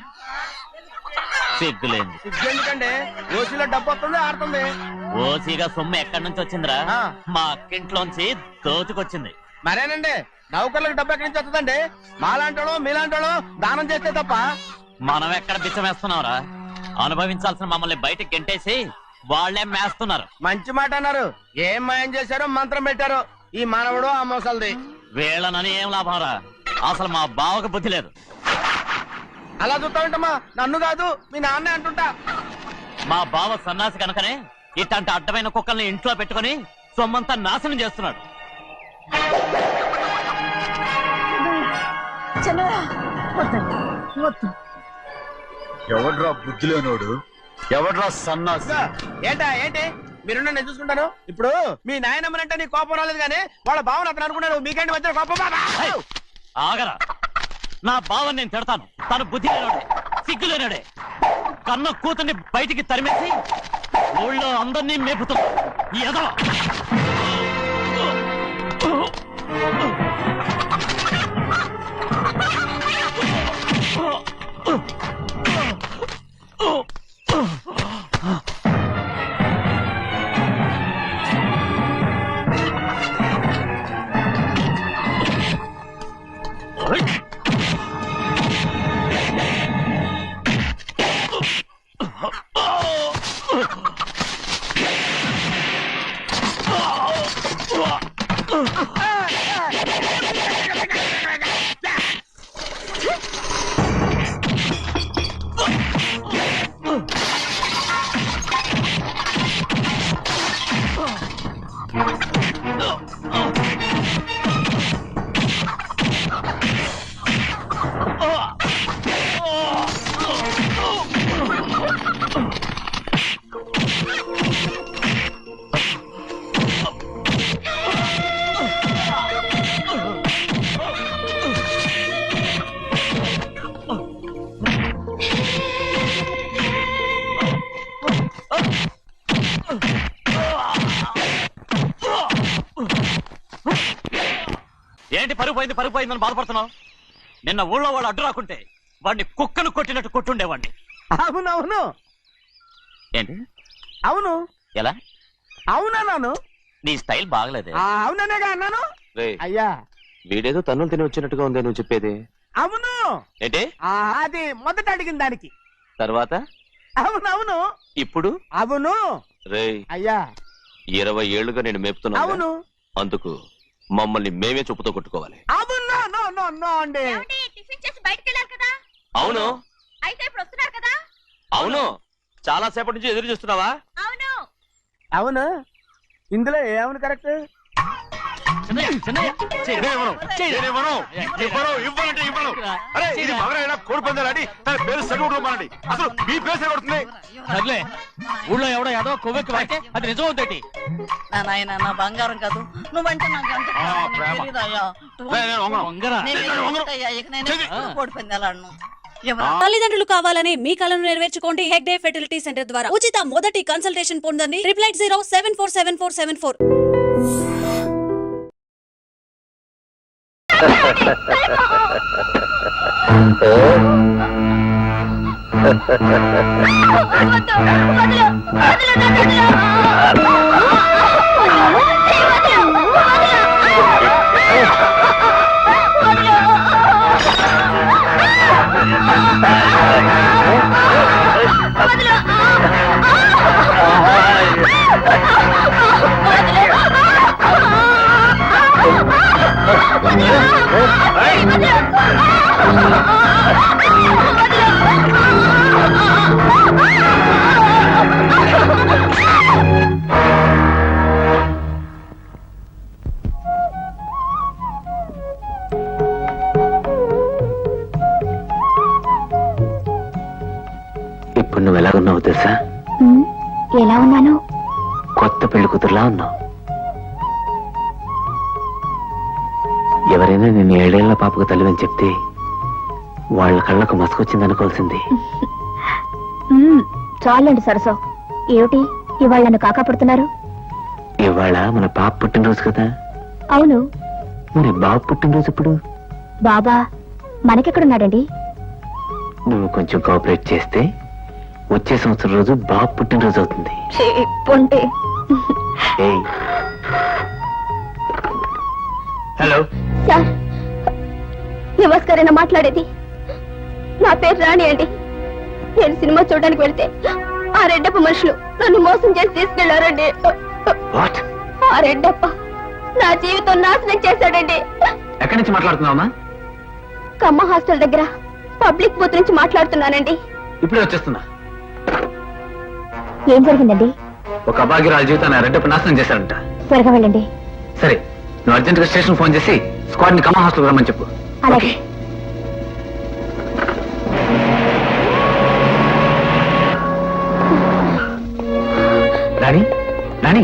సిగ్గులేదు. ఎందుకండి ఓసీలో డబ్బు వస్తుంది, ఆడుతుంది. ఓసీగా సొమ్ము ఎక్కడి నుంచి వచ్చిందిరా? మా అక్కింట్లోంచి దోచుకొచ్చింది. మరేనండి, నౌకర్లకు డబ్బు ఎక్కడి నుంచి వస్తుందండి? మాలాంటోళ్ళు మీలాంటోళ్ళు దానం చేస్తే తప్ప. మనం ఎక్కడ బిచ్చమేస్తున్నావురా? అనుభవించాల్సిన మమ్మల్ని బయటకు గెంటేసి వాళ్లే మేస్తున్నారు. మంచి మాట అన్నారు. ఏం మాయం చేశారో మంత్రం పెట్టారో ఈ మానవుడు ఆ మోసల్ది. వీళ్ళనని ఏం లాభం రా? అసలు మా బావకు బుద్ధి లేదు. అలా చూస్తా ఉంటామా? నన్ను కాదు మీ నాన్నే అంటుంటా. మా బావ సన్నాసి కనుకనే ఇట్లాంటి అడ్డమైన కుక్కల్ని ఇంట్లో పెట్టుకుని సొమ్మంతా నాశనం చేస్తున్నాడు. ఎవడ్రా బుద్ధి లేనోడు? ఎవడ్రా సన్నాసి? ఏంటా ఏంటి? మీరు నేను చూసుకుంటాను. ఇప్పుడు మీ నాయనమ్మనంటే నీ కోపం రాలేదు కానీ వాళ్ళ భావన అతను అనుకున్నాడు. మీకేంటి మధ్య కోపం? ఆగరా, నా బావని నేను తిడతాను. తను బుద్ధి లేనోడే, సిగ్గు లేనోడే. కన్న కూతుర్ని బయటికి తరిమేసి ఊళ్ళో అందరినీ మేపుతున్నాడు. ఎదవ ఏంటి పరుగు పోయిందని బాధపడుతున్నావు? నిన్న ఊళ్ళో వాళ్ళు అడ్డు రాకుంటే వాడిని కుక్కను కొట్టినట్టు కొట్టుండేవాడిని. అవునవును. ఏంటి? అవును. ఎలా? అవునన్నాను. నీ స్టైల్ బాగలేదే. అవుననేగా అన్నాను. అయ్యా, వీడేదో తన్నులు తిని వచ్చినట్టుగా ఉందే నువ్వు చెప్పేది. అవును. ఏంటి? అది మొదట అడిగిన దానికి. తర్వాత అవునవును. ఇప్పుడు అవును. రేయ్, అయ్యా 20 ఏళ్లుగా నేను మేపుతున్నా. అవును. అందుకు మమ్మల్ని మేమే చెప్పుతో కొట్టుకోవాలి. అవును. నో అండి. టిఫిన్ చేసి బయటికి వెళ్ళారు కదా? అవును. అయితే ఇప్పుడు వస్తున్నారు కదా? అవును. చాలా సేపటి నుంచి ఎదురు చూస్తున్నావా? అవును. అవును. ఇందులో ఏమని కరెక్ట్? ఊళ్ళో ఎవడో ఏదో కొవ్వెక్కి వాడితే అది నిజం అవుతాయి. నాయన నా బంగారం కాదు, నువ్వంటే నాకు అంత తెలీదయ్యా. ఇక నేను కోడి పందాలను. తల్లిదండ్రులు కావాలని మీ కలను నెరవేర్చుకోండి. హెగ్డే ఫెర్టిలిటీ సెంటర్ ద్వారా ఉచిత మొదటి కన్సల్టేషన్ పొందండి. 88074447474. ఇప్పుడు నువ్వు ఎలాగున్నావు తెలుసా? ఎలా ఉన్నాను? కొత్త పెళ్లి కూతురులా ఉన్నావు. ఎవరైనా నిన్ను 7 ఏళ్ల పాపకు తల్లివని చెప్తే వాళ్ళ కళ్ళకు మసకొచ్చింది అనుకోవాల్సింది. చాలండి సరసో. ఏమిటి ఇవాళ నన్ను కాకాపడుతున్నారు? ఇవాళ మన పాప పుట్టినరోజు కదా. అవును. మరి బాబు పుట్టినరోజు ఎప్పుడు? బాబా మనకెక్కడున్నాడండి? నువ్వు కొంచెం కోఆపరేట్ చేస్తే వచ్చే సంవత్సరం రోజు బాబు పుట్టినరోజు అవుతుంది. పొంటే. ఏయ్. హలో సార్, నమస్కారం. మాట్లాడేది నా పేరు రాణి అండి. నేను సినిమా చూడడానికి వెళ్తే ఆ రెడ్డప్ప మనుషులు నన్ను మోసం చేసి తీసుకెళ్లారండి. ఆ రెడ్డప్ప నా జీవితం నాశనం చేశాడండి. ఎక్కడి నుంచి మాట్లాడుతున్నావమ్మా? కమ్మ హాస్టల్ దగ్గర పబ్లిక్ బూత్ నుంచి మాట్లాడుతున్నానండి. ఇప్పుడే వచ్చేస్తున్నా. ఏం జరిగిందండి? ఒక అభాగ్యరాల జీవితాన్ని రెడ్డప్ప నాశనం చేశారంట. త్వరగా వెళ్ళండి. సరే, నువ్వు అర్జెంట్ గా స్టేషన్ ఫోన్ చేసి స్క్వాడ్ ని కమ్మ హాస్టల్ రమ్మని చెప్పు. అలాగే. Rani, Rani.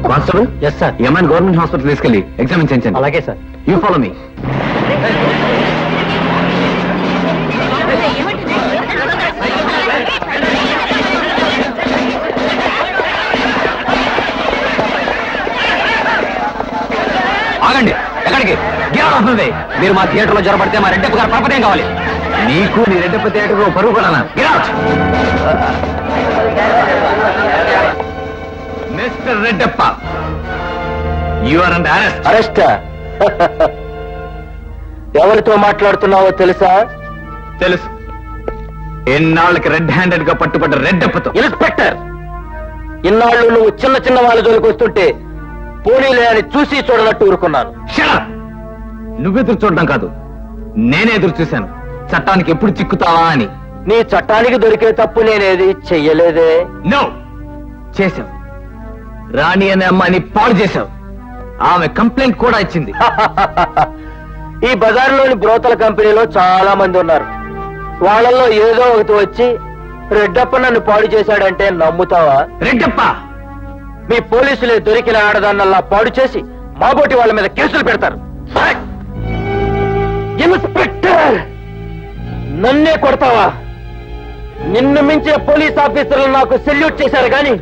Constable. Yes sir. ఏమైనా గవర్నమెంట్ హాస్పిటల్ తీసుకెళ్ళి ఎగ్జామిన్ చేయించండి. అలాగే సార్. You follow me. ఆగండి. ఎక్కడికి? వస్తుంది. మీరు మా థియేటర్ లో జ్వరపడితే మా రెడ్డప్ప గారు పరపతి ఏం కావాలి? నీకు నీ రెడ్డప్ప థియేటర్ లో పరుగు కూడా. Mister Reddappa, you are under arrest. Arrest? ఎవరితో మాట్లాడుతున్నావో తెలుసా? తెలుసు. ఎన్నాళ్ళకి రెడ్ హ్యాండెడ్ గా పట్టుబడ్డ రెడ్డప్పతో. ఇన్స్పెక్టర్, ఇన్నాళ్ళు నువ్వు చిన్న చిన్న వాళ్ళ జోలికి వస్తుంటే పోనీలే అని చూసి చూడనట్టు ఊరుకున్నాను. నువ్వెదురు చూడడం కాదు, నేనే ఎదురు చూశాను చట్టానికి ఎప్పుడు చిక్కుతావా అని. నీ చట్టానికి దొరికే తప్పు నేనేది చెయ్యలేదే. నో, చేశావు. రాణి అనే అమ్మాయిని పాడు చేశావు. ఆమె కంప్లైంట్ కూడా ఇచ్చింది. ఈ బజార్లోని బ్రోతల కంపెనీలో చాలా మంది ఉన్నారు. వాళ్ళల్లో ఏదో ఒకటి వచ్చి రెడ్డప్ప నన్ను పాడు చేశాడంటే నమ్ముతావా? రెడ్డప్ప మీ పోలీసులే దొరికిన ఆడదాన్నల్లా పాడు చేసి మాబోటి వాళ్ళ మీద కేసులు పెడతారు. ఇన్స్పెక్టర్, నన్నే కొడతావా? నిన్ను మించిన పోలీస్ ఆఫీసర్లు నాకు సెల్యూట్ చేశారు కానీ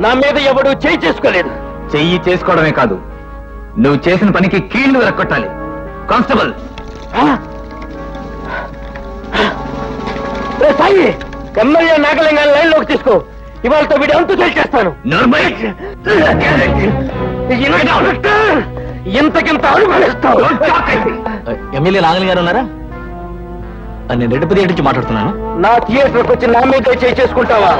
నా మీద ఎవడూ చెయ్యి చేసుకోలేదు. చెయ్యి చేసుకోవడమే కాదు, నువ్వు చేసిన పనికి కీళ్లు వెరక్కొట్టాలి. కానిస్టేబుల్. సాయి, ఎమ్మెల్యే నాగలింగాన్ని లైన్ లోకి తీసుకో. ఇవాళతో వీడి అంతు తెలిచేస్తాను. ఇంతకింత అనుభవిస్తావు. ఎమ్మెల్యే నాగలి గారు ఉన్నారా? నేను రెడ్డిపతి థియేటర్ నుంచి మాట్లాడుతున్నాను. నా థియేటర్కి వచ్చి నా మీద చేయి చేసుకుంటావా?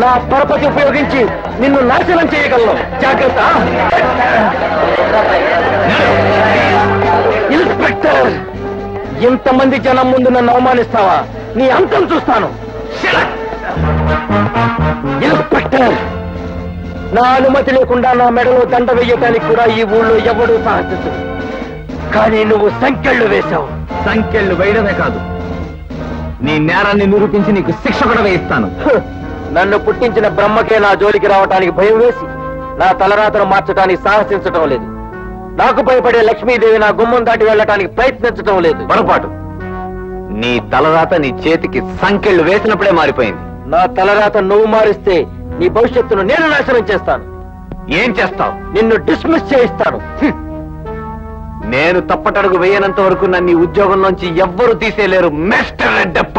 నా పరపతి ఉపయోగించి నిన్ను నాశనం చేయగలను. జాగ్రత్త. ఇన్స్పెక్టర్, ఇంతమంది జనం ముందు నన్ను అవమానిస్తావా? నీ అంతం చూస్తాను. ఇన్స్పెక్టర్, నా అనుమతి లేకుండా నా మెడలో దండ వేయటానికి కూడా ఈ ఊళ్ళో ఎవడూ సాహసించు. కానీ నువ్వు సంకెళ్ళు వేశావు. సంకెళ్ళు వేయడమే కాదు, నీ నేరాన్ని నిరూపించి నీకు శిక్ష కూడా వేయిస్తాను. నన్ను పుట్టించిన బ్రహ్మకే నా జోలికి రావటానికి భయం వేసి నా తలరాతను మార్చడానికి సాహసించటం లేదు. నాకు భయపడే లక్ష్మీదేవి నా గుమ్మం దాటి వెళ్ళటానికి ప్రయత్నించటం లేదు. పొరపాటు. నీ తలరాత నీ చేతికి సంకెళ్ళు వేసినప్పుడే మారిపోయింది. నా తలరాత నువ్వు మారిస్తే నీ భవిష్యత్తును నేను నాశనం చేస్తాను. ఏం చేస్తావు? నిన్ను డిస్మిస్ చేయిస్తాను. నేను తప్పటడుగు వేయనంత వరకు నన్ను ఉద్యోగంలోంచి ఎవ్వరూ తీసేయలేరు. మిస్టర్ రెడ్డప్ప,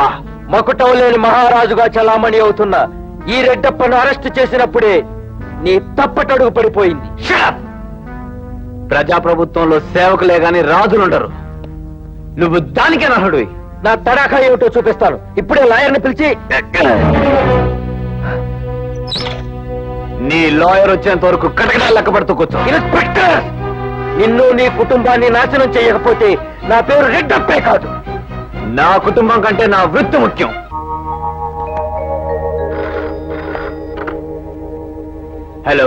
మకుటం లేని మహారాజుగా చలామణి అవుతున్న ఈ రెడ్డప్పను అరెస్ట్ చేసినప్పుడే నీ తప్పటడుగు పడిపోయింది. ప్రజాప్రభుత్వంలో సేవకులే గాని రాజులుండరు. నువ్వు దానికే నర్హుడివి. నా తడాఖా ఏమిటో చూపిస్తాను. ఇప్పుడే లాయర్ని పిలిచి నీ లాయర్ వచ్చేంత వరకు కటకటా లెక్కబడుతూ కూర్చో. ఇన్స్పెక్టర్, నిన్ను నీ కుటుంబాన్ని నాశనం చేయకపోతే నా పేరు రెడ్డప్పే కాదు. నా కుటుంబం కంటే నా వృత్తి ముఖ్యం. హలో,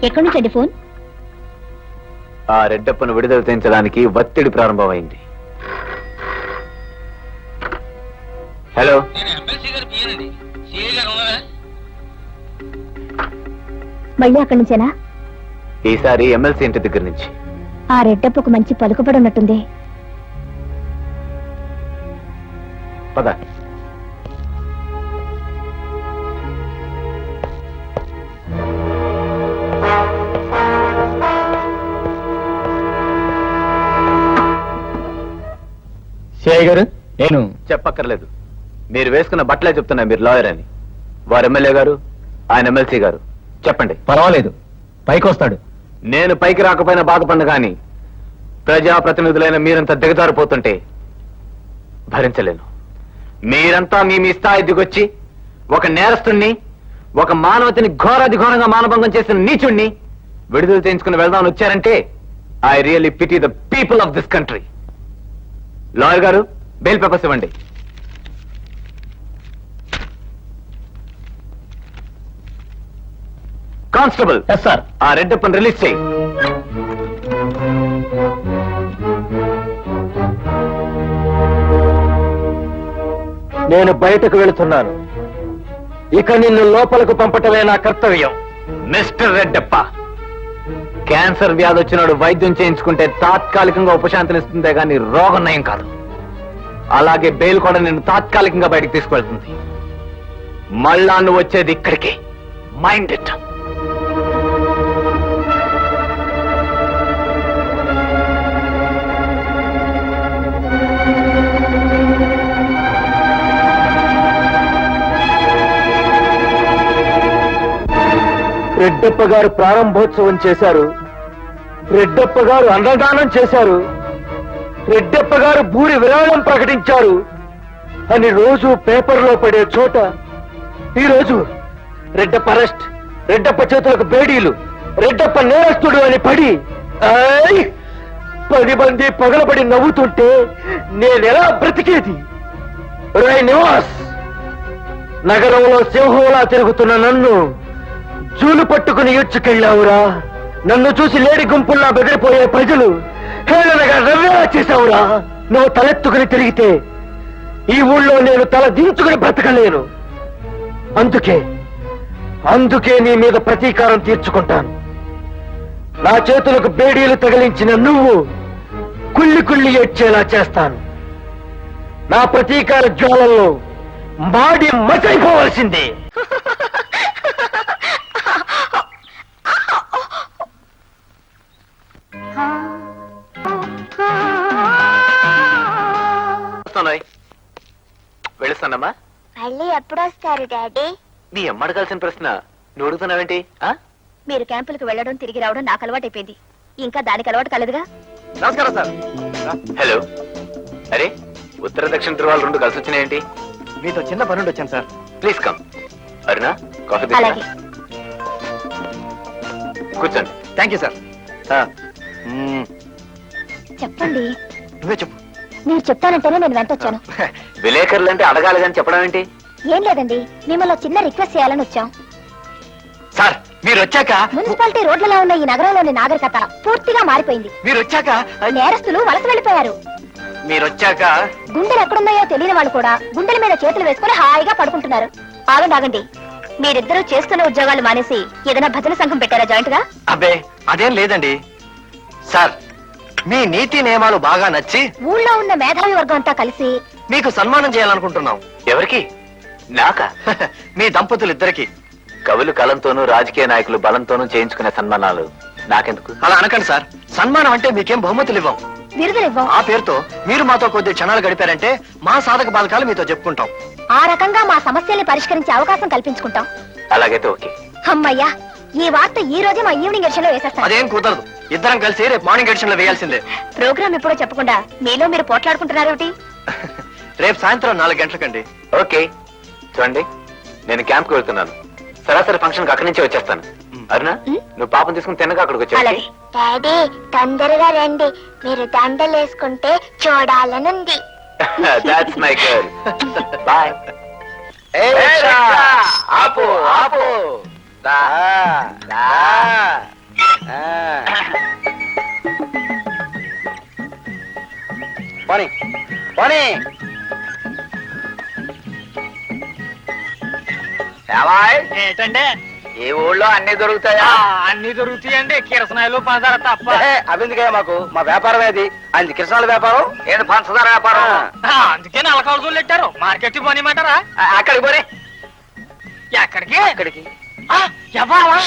ఎక్కడి నుంచండి ఫోన్? ఆ రెడ్డప్పను విడుదల తెంచడానికి ఒత్తిడి ప్రారంభమైంది. హలో, మళ్ళీ అక్కడి నుంచేనా? ఈసారి ఎమ్మెల్సీ ఇంటి దగ్గర నుంచి. ఆ రెడ్డప్పకు మంచి పలుకుబడి ఉన్నట్టుంది. పద. సిఐ గారు, నేను చెప్పక్కర్లేదు, మీరు వేసుకున్న బట్టలే చెప్తున్నా మీరు లాయర్ అని. వారు ఎమ్మెల్యే గారు, ఆయన ఎమ్మెల్సీ గారు. చెప్పండి. పర్వాలేదు, పైకి వస్తాడు. నేను పైకి రాకపోయినా బాధపడిన కానీ ప్రజాప్రతినిధులైన మీరంతా దిగజారిపోతుంటే భరించలేను. మీరంతా మీ స్థాయి దిగొచ్చి ఒక నేరస్తుణ్ణి, ఒక మానవతిని ఘోరాధిఘోరంగా మానభంగం చేసిన నీచుణ్ణి విడుదల చేయించుకుని వెళ్దామని వచ్చారంటే I really pity the people of this country. Lawyer గారు, బెయిల్ పేపర్స్ ఇవ్వండి. కానిస్టేబుల్, సార్, ఆ రెడ్డప్పని రిలీజ్ చేయి. నేను బయటకు వెళుతున్నాను. ఇక నిన్ను లోపలకు పంపటమే నా కర్తవ్యం. మిస్టర్ రెడ్డప్ప, క్యాన్సర్ వ్యాధి వచ్చినాడు వైద్యం చేయించుకుంటే తాత్కాలికంగా ఉపశాంతినిస్తుందే గాని రోగం నయం కాదు. అలాగే బెయిల్ కూడా నిన్ను తాత్కాలికంగా బయటకు తీసుకువెళ్తుంది. మళ్ళా నువ్వు వచ్చేది ఇక్కడికి. Mind it. రెడ్డప్ప గారు ప్రారంభోత్సవం చేశారు, రెడ్డప్ప గారు అన్నదానం చేశారు, రెడ్డప్ప గారు భూరి విరాళం ప్రకటించారు అని రోజు పేపర్లో పడే చోట ఈరోజు రెడ్డప్ప అరెస్ట్, రెడ్డప్ప చేతులకు బేడీలు, రెడ్డప్ప నేరస్తుడు అని పడి 10 మంది పగలబడి నవ్వుతుంటే నేనెలా బ్రతికేది? రై నివాస్, నగరంలో సింహంలా తిరుగుతున్న నన్ను జూలు పట్టుకుని ఈడ్చుకెళ్ళావురా. నన్ను చూసి లేడి గుంపుల్లా బెదిరిపోయే ప్రజలు హేళనగా నవ్వేలా చేశావురా. నువ్వు తలెత్తుకుని తిరిగితే ఈ ఊళ్ళో నేను తల దించుకుని బ్రతకలేను. అందుకే నీ మీద ప్రతీకారం తీర్చుకుంటాను. నా చేతులకు బేడీలు తగిలించిన నువ్వు కుళ్ళి కుళ్ళి ఏడ్చేలా చేస్తాను. నా ప్రతీకార జ్వాలల్లో మాడి మసైపోవలసిందే. వెళుస్తానమ్మా. మళ్ళీ ఎప్పుడు వస్తారు డాడీ? నీ అమ్మ అడగాల్సిన ప్రశ్న నువ్వు అడుగుతున్నావేంటి? మీరు క్యాంపులకు వెళ్ళడం తిరిగి రావడం నాకు అలవాటైపోయింది. ఇంకా దానికి అలవాటు కలదుగా. నమస్కారం సార్. హలో. అరే, ఉత్తర దక్షిణ ధ్రువాలు 2 కలిసి వచ్చినాయేంటి? మీతో చిన్న పనుండి వచ్చాను sir. Please come. Aruna, coffee అలాగే. కూర్చోండి. Thank you sir. చెప్పండి. నువ్వే చెప్పు. మీరు చెప్తానంటేనే నేను వెంట వచ్చాను. విలేకరులు అంటే అడగాలి కానీ చెప్పడం ఏంటి? ఏం లేదండి, మిమ్మల్ని చిన్న రిక్వెస్ట్ చేయాలని వచ్చాం. సార్, మీరు వచ్చాక మున్సిపాలిటీ రోడ్లలో ఉన్న ఈ నగరంలోని నాగరికత పూర్తిగా మారిపోయింది. మీరు వచ్చాక నేరస్తులు వలస వెళ్ళిపోయారు. మీరు వచ్చాక గుండెలు ఎక్కడున్నాయో తెలియని వాళ్ళు కూడా గుండెల మీద చేతులు వేసుకుని హాయిగా పడుకుంటున్నారు. ఆగండి, మీరిద్దరూ చేస్తున్న ఉద్యోగాలు మానేసి ఏదైనా భజన సంఘం పెట్టారా జాయింట్ గా? అబ్బే, అదేం లేదండి సార్. మీ నీతి నియమాలు బాగా నచ్చి ఊళ్ళో ఉన్న మేధావి వర్గం అంతా కలిసి మీకు సన్మానం చేయాలనుకుంటున్నాం. ఎవరికి? నాకా? మీ దంపతులిద్దరికి. కవులు కలంతోనూ రాజకీయ నాయకులు బలంతోనూ చేయించుకునే సన్మానాలు నాకెందుకు? అలా అనకండి సార్. సన్మానం అంటే మీకేం బహుమతులు ఇవ్వం, విరుదులివ్వం. ఆ పేరుతో మీరు మాతో కొద్ది క్షణాలు గడిపారంటే మా సాధక బాధకాలు మీతో చెప్పుకుంటాం. ఆ రకంగా మా సమస్యల్ని పరిష్కరించే అవకాశం కల్పించుకుంటాం. అలాగైతే ఓకే. అమ్మయ్యా, ఈ వార్త ఈ రోజే మా ఈవినింగ్ ఎడిషన్ లో వేసేస్తాం. అదేం కుదరదు. ఇద్దరం కలిసి రేపు మార్నింగ్ ఎడిషన్ లో వేయాల్సిందే. ప్రోగ్రామ్ ఎప్పుడో చెప్పకుండా మీలో మీరు పోట్లాడుకుంటున్నారేమిటి? రేపు సాయంత్రం 4 గంటలకండి. ఓకే. చూడండి, నేను క్యాంప్ కి వెళ్తున్నాను. సరాసరి ఫంక్షన్ అక్కడి నుంచి వచ్చేస్తాను. అరుణా, నువ్వు పాపం తీసుకుని తిన్నగా అక్కడికి వచ్చావు. డాడీ, తొందరగా రండి, మీరు దండలు వేసుకుంటే చూడాలనుంది. That's my girl. బాయ్. ఆపు ఆపు. పోనీ పోనీ. ఏంటంటే ఏ ఊళ్ళో అన్ని దొరుకుతాయా? అన్ని దొరుకుతాయండి కిరసనాయలు పంచదార తప్ప. అవిందుకే మాకు మా వ్యాపారం ఏది అది కిరసనాల వ్యాపారం ఏది పంచదార వ్యాపారం. అందుకే నలకవలసలు పెట్టారు మార్కెట్ పోనీమంటారా? అక్కడికి పోనీ. ఎక్కడికి? అక్కడికి ఎవరా?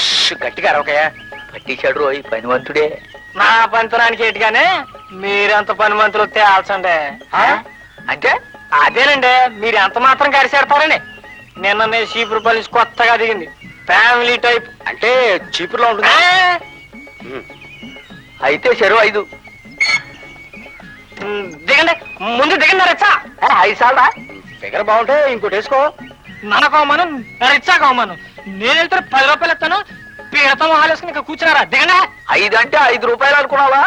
గట్టిగా అరవకయ్యా పట్టించాడు రోయ్ పనివంతుడే. నా పంతనానికి ఏటిగానే మీరెంత పని మంతులు తేల్చండి. అంటే అదేనండి మీరు ఎంత మాత్రం కరిసేడతారండి. నిన్న చీపురు నుంచి కొత్తగా దిగింది ఫ్యామిలీ టైప్. అంటే చీపురులో ఉంటుంది. అయితే చెరువు 5 దిగండి ముందు దిగండి రిచ్చా. 5 సార్లా ఫిగర్ బాగుంటే ఇంకోటి వేసుకో. ననకోమను రిచ్చా కోమను నేను వెళ్తే 10 రూపాయలు ఇస్తాను. పీడతం ఆలోచన ఇక్కడ కూర్చున్నారా? దిగండి. 5 అంటే 5 రూపాయలు అనుకున్నావా?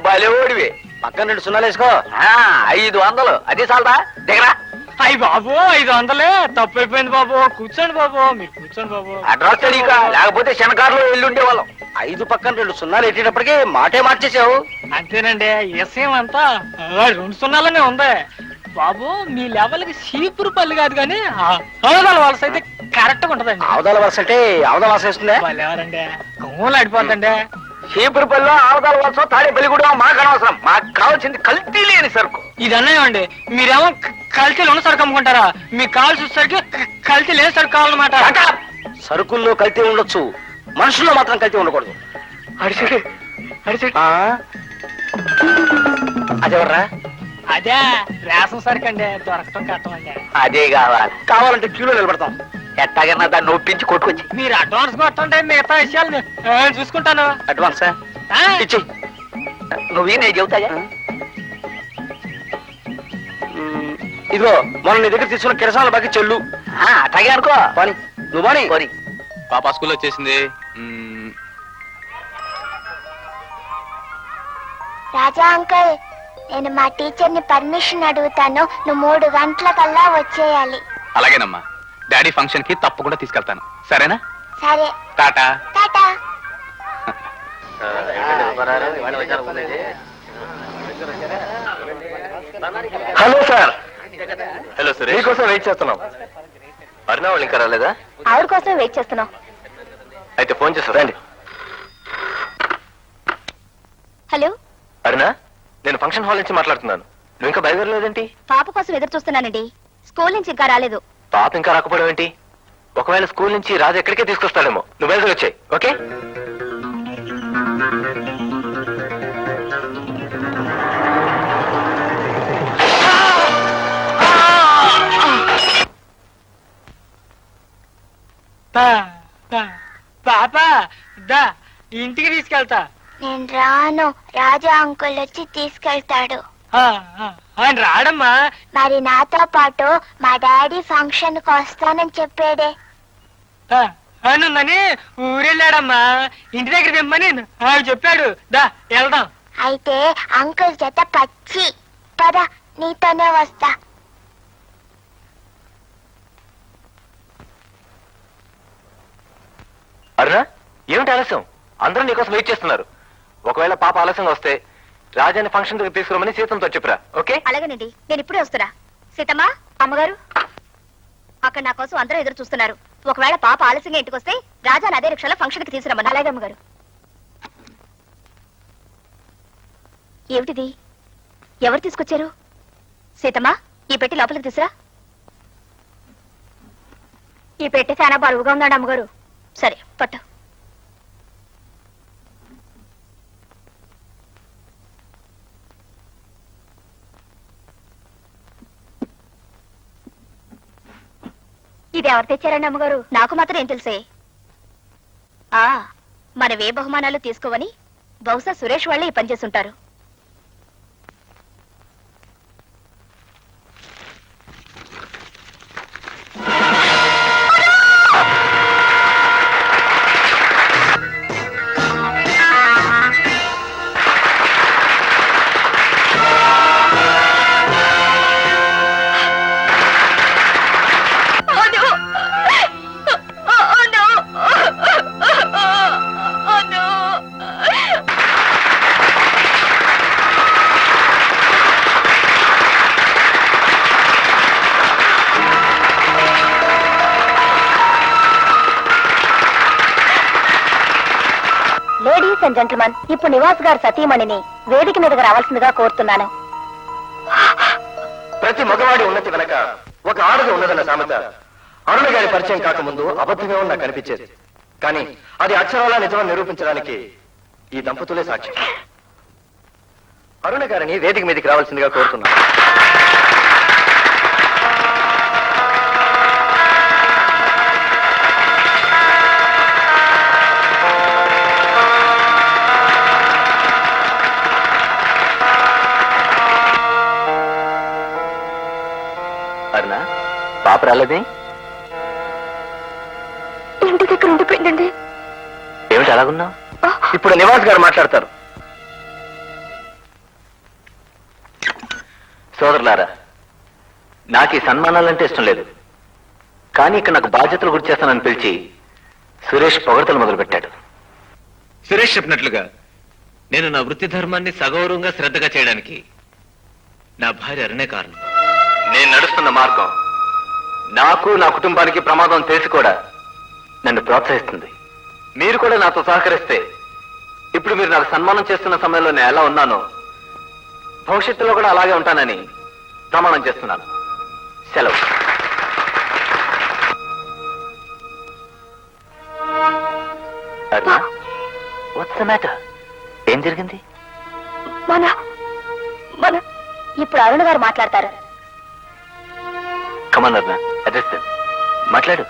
భలే ఓడివి. పక్కన 2 సున్నాలు వేసుకో. 500 అది చాలదా? దిగరా. అయ్యి బాబు 500 తప్పు అయిపోయింది బాబు. కూర్చోండి బాబు మీరు కూర్చోండి బాబు. అడ్రస్ తెలియక లేకపోతే శనకారులో వెళ్ళి ఉండేవాళ్ళం. 5 పక్కన 2 సున్నాలు ఎట్టేటప్పటికి మాటే మార్చేసావు. అంతేనండి విషయం అంతా 2 సున్నాలనే ఉంది బాబు. మీ లెవెల్కి చీపురు పల్లి కాదు కానీ అవదాల వలస అయితే కరెక్ట్ గా ఉంటదండి. ఆవదాల వలస అంటే ఆవదాల వలస వేస్తుందే. ఎవరండి గమ్ములు ఆడిపోద్దండి. చీపురుపల్లిలో ఆవదాల వలస తాడేపల్లి కూడా మాకు అనవసరం. మాకు కావాల్సింది కల్తీ లేని సరుకు. ఇది అన్నాయండి మీరేమో కల్తీలు ఉన్న సరుకు అమ్ముకుంటారా? మీకు కావాల్సి వచ్చేసరికి కల్తీ లేని సరుకు కావాలన్నమాట. సరుకుల్లో కల్తీ ఉండొచ్చు, మనుషుల్లో మాత్రం కల్తీ ఉండకూడదు. అదెవర్రా? అదే రేషన్ సరుకు అండి దొరకటం కష్టం అండి. అదే కావాలి. కావాలంటే క్యూలో నిలబడతాం. ఎట్టాగన్నా దాన్ని ఒప్పించి కొట్టుకొచ్చి. మీరు అడ్వాన్స్ కొట్టండి మిగతా విషయాలు నేను చూసుకుంటాను. అడ్వాన్సా ఇచ్చేయి. నువ్వే నేను చెబుతాయా? ఇదిగో మనం నీ దగ్గర తీసుకున్న కిరసాల బాకి చెల్లు. అట్లాగే అనుకో. పోనీ నువ్వు పోనీ. పోనీ పాప స్కూల్లో వచ్చేసింది. రాజా అంకుల్ నేను మా టీచర్ ని పర్మిషన్ అడుగుతాను. నువ్వు 3 గంటలకల్లా వచ్చేయాలి. అలాగేనమ్మా. డాడీ ఫంక్షన్ కి తప్పకుండా తీసుకెళ్తాను. సరేనా? సరే Tata. Tata. Hello sir. Hello Suresh. మీకోసం వెయిట్ చేస్తున్నాం. అరుణ వాళ్ళు ఇంకా రాలేదా? ఆవిడ కోసం వెయిట్ చేస్తున్నాం. అయితే ఫోన్ చేస్తా. రండి. హలో అరుణ నేను ఫంక్షన్ హాల్ నుంచి మాట్లాడుతున్నాను. నువ్వు ఇంకా బయలుదేరలేదేంటి? పాప కోసం ఎదురు చూస్తున్నానండి. స్కూల్ నుంచి ఇంకా రాలేదు. పాప ఇంకా రాకపోవడం ఏంటి? ఒకవేళ స్కూల్ నుంచి రాజు ఎక్కడికే తీసుకొస్తాడేమో. నువ్వు బయలుదేరి వచ్చాయి. ఓకే? పాప దా ఇంటికి తీసుకెళ్తా. నేను రాను. రాజా అంకుల్ వచ్చి తీసుకెళ్తాడు. ఆయన రాడమ్మా. మరి నాతో పాటు మా డాడీ ఫంక్షన్ కు వస్తానని చెప్పాడే. అనుందని ఊరెళ్ళాడమ్మా. ఇంటి దగ్గర తెమ్మని ఆయన చెప్పాడు. దా వెళ్దాం. అయితే అంకుల్ జత పచ్చి. పద నీతోనే వస్తా. అరుణ ఏమిటి ఆలస్యం? అందరూ నీకోసం వెయిట్ చేస్తున్నారు. ఒకవేళ పాప ఆలస్యంగా వస్తే రాజాని ఫంక్షన్ దగ్గర తీసుకురమని సీతంతో చెప్పురా. ఓకే? అలాగేనండి నేను ఇప్పుడే వస్తున్నా. సీతమ్మా అమ్మగారు అక్కడ నా కోసం అందరూ ఎదురు చూస్తున్నారు. ఒకవేళ పాప ఆలస్యంగా ఇంటికి వస్తే రాజాని అదే రిక్షాలో ఫంక్షన్ కి తీసుకురమ్మని. అలాగే అమ్మగారు. ఏమిటిది? ఎవరు తీసుకొచ్చారు? సీతమ్మా ఈ పెట్టి లోపలికి తీసురా. ఈ పెట్టి చాలా బరువుగా ఉందండి అమ్మగారు. సరే పట్టు. ఇది ఎవరు తెచ్చారండి అమ్మగారు? నాకు మాత్రం ఏం తెలుసే. మనవే బహుమానాలు తీసుకోవని బహుశా సురేష్ వాళ్ళే ఈ పని చేసుంటారు. లేడీస్ అండ్ జెంటిల్మెన్, ఇప్పుడు నివాస్ గారు సతీమణిని వేదిక మీదకి రావాల్సిందిగా కోరుతున్నాను. ప్రతి మగవాడి ఉన్నతి వెనక ఒక ఆడది ఉన్నదన్న సామెత అరుణ గారి పరిచయం కాకముందు అబద్ధమే నాకు అనిపించేది. కానీ అది అక్షరాలా నిజమని నిరూపించడానికి ఈ దంపతులే సాక్ష్యం. అరుణ గారిని వేదిక మీదకి రావాల్సిందిగా కోరుతున్నాను. అరుణ, పాప రాలేదే? ఇంటి దగ్గర ఉండిపోయిందండి. ఏమిటి అలాగున్నావు? ఇప్పుడు నివాస్ గారు మాట్లాడతారు. సోదరులారా, నాకు ఈ సన్మానాలంటే ఇష్టం లేదు. కానీ ఇక్కడ నాకు బాధ్యతలు గుర్తు చేస్తానని పిలిచి సురేష్ పొగడతలు మొదలుపెట్టాడు. సురేష్ చెప్పినట్లుగా నేను నా వృత్తి ధర్మాన్ని సగౌరవంగా శ్రద్ధగా చేయడానికి నా భార్య అరుణే కారణం. నేను నడుస్తున్న మార్గం నాకు నా కుటుంబానికి ప్రమాదం తెలిసి కూడా నన్ను ప్రోత్సహిస్తుంది. మీరు కూడా నాతో సహకరిస్తే ఇప్పుడు మీరు నాకు సన్మానం చేస్తున్న సమయంలో నేను ఎలా ఉన్నానో భవిష్యత్తులో కూడా అలాగే ఉంటానని ప్రమాణం చేస్తున్నాను. సెలవు. What's the matter? ఏం జరిగింది? మన మన ఇప్పుడు అరుణ్ గారు మాట్లాడతారు. కమాన్ అరుణ, అడ్రస్ మాట్లాడు.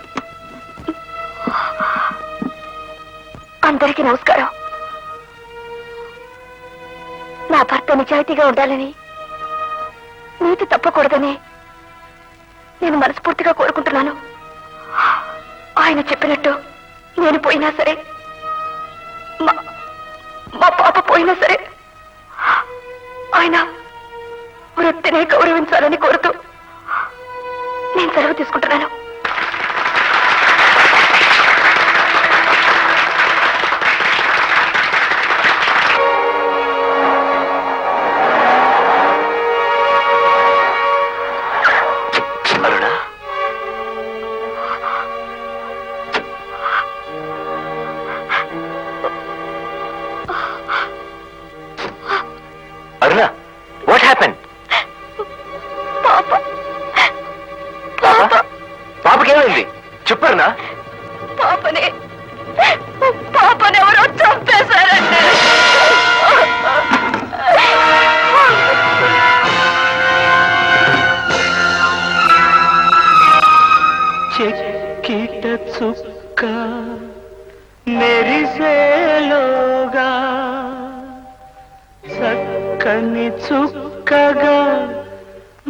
అందరికీ నమస్కారం. నా భర్త నిజాయితీగా ఉండాలని, నీతి తప్పకూడదని నేను మనస్ఫూర్తిగా కోరుకుంటున్నాను. ఆయన చెప్పినట్టు నేను పోయినా సరే, మా పాప పోయినా సరే ఆయన వృత్తినే గౌరవించాలని కోరుతూ నేను సెలవు తీసుకుంటున్నాను. అరుణ, వాట్ హ్యాపెన్? పాపకేమైంది చెప్పరునా? పాపని ఎవరో చంపేశారండి. చెక్కిట చుక్క మెరిసేలోగా చక్కని చుక్కగా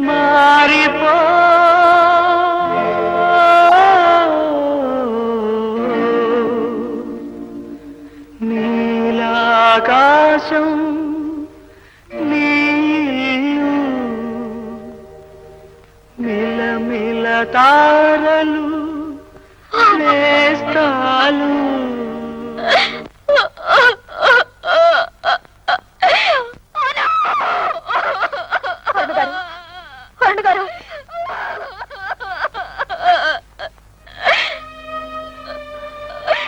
మారిపో నీలాకాశం నీయు మిలమిల తారలు నేస్తాలు.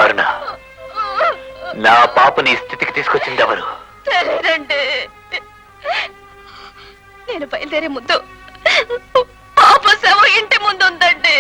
అరుణ, నా పాపని ఈ స్థితికి తీసుకొచ్చింది ఎవరు? తెలియదండి. నేను బయలుదేరే ముందు పాప శవం ఇంటి ముందు ఉందండి.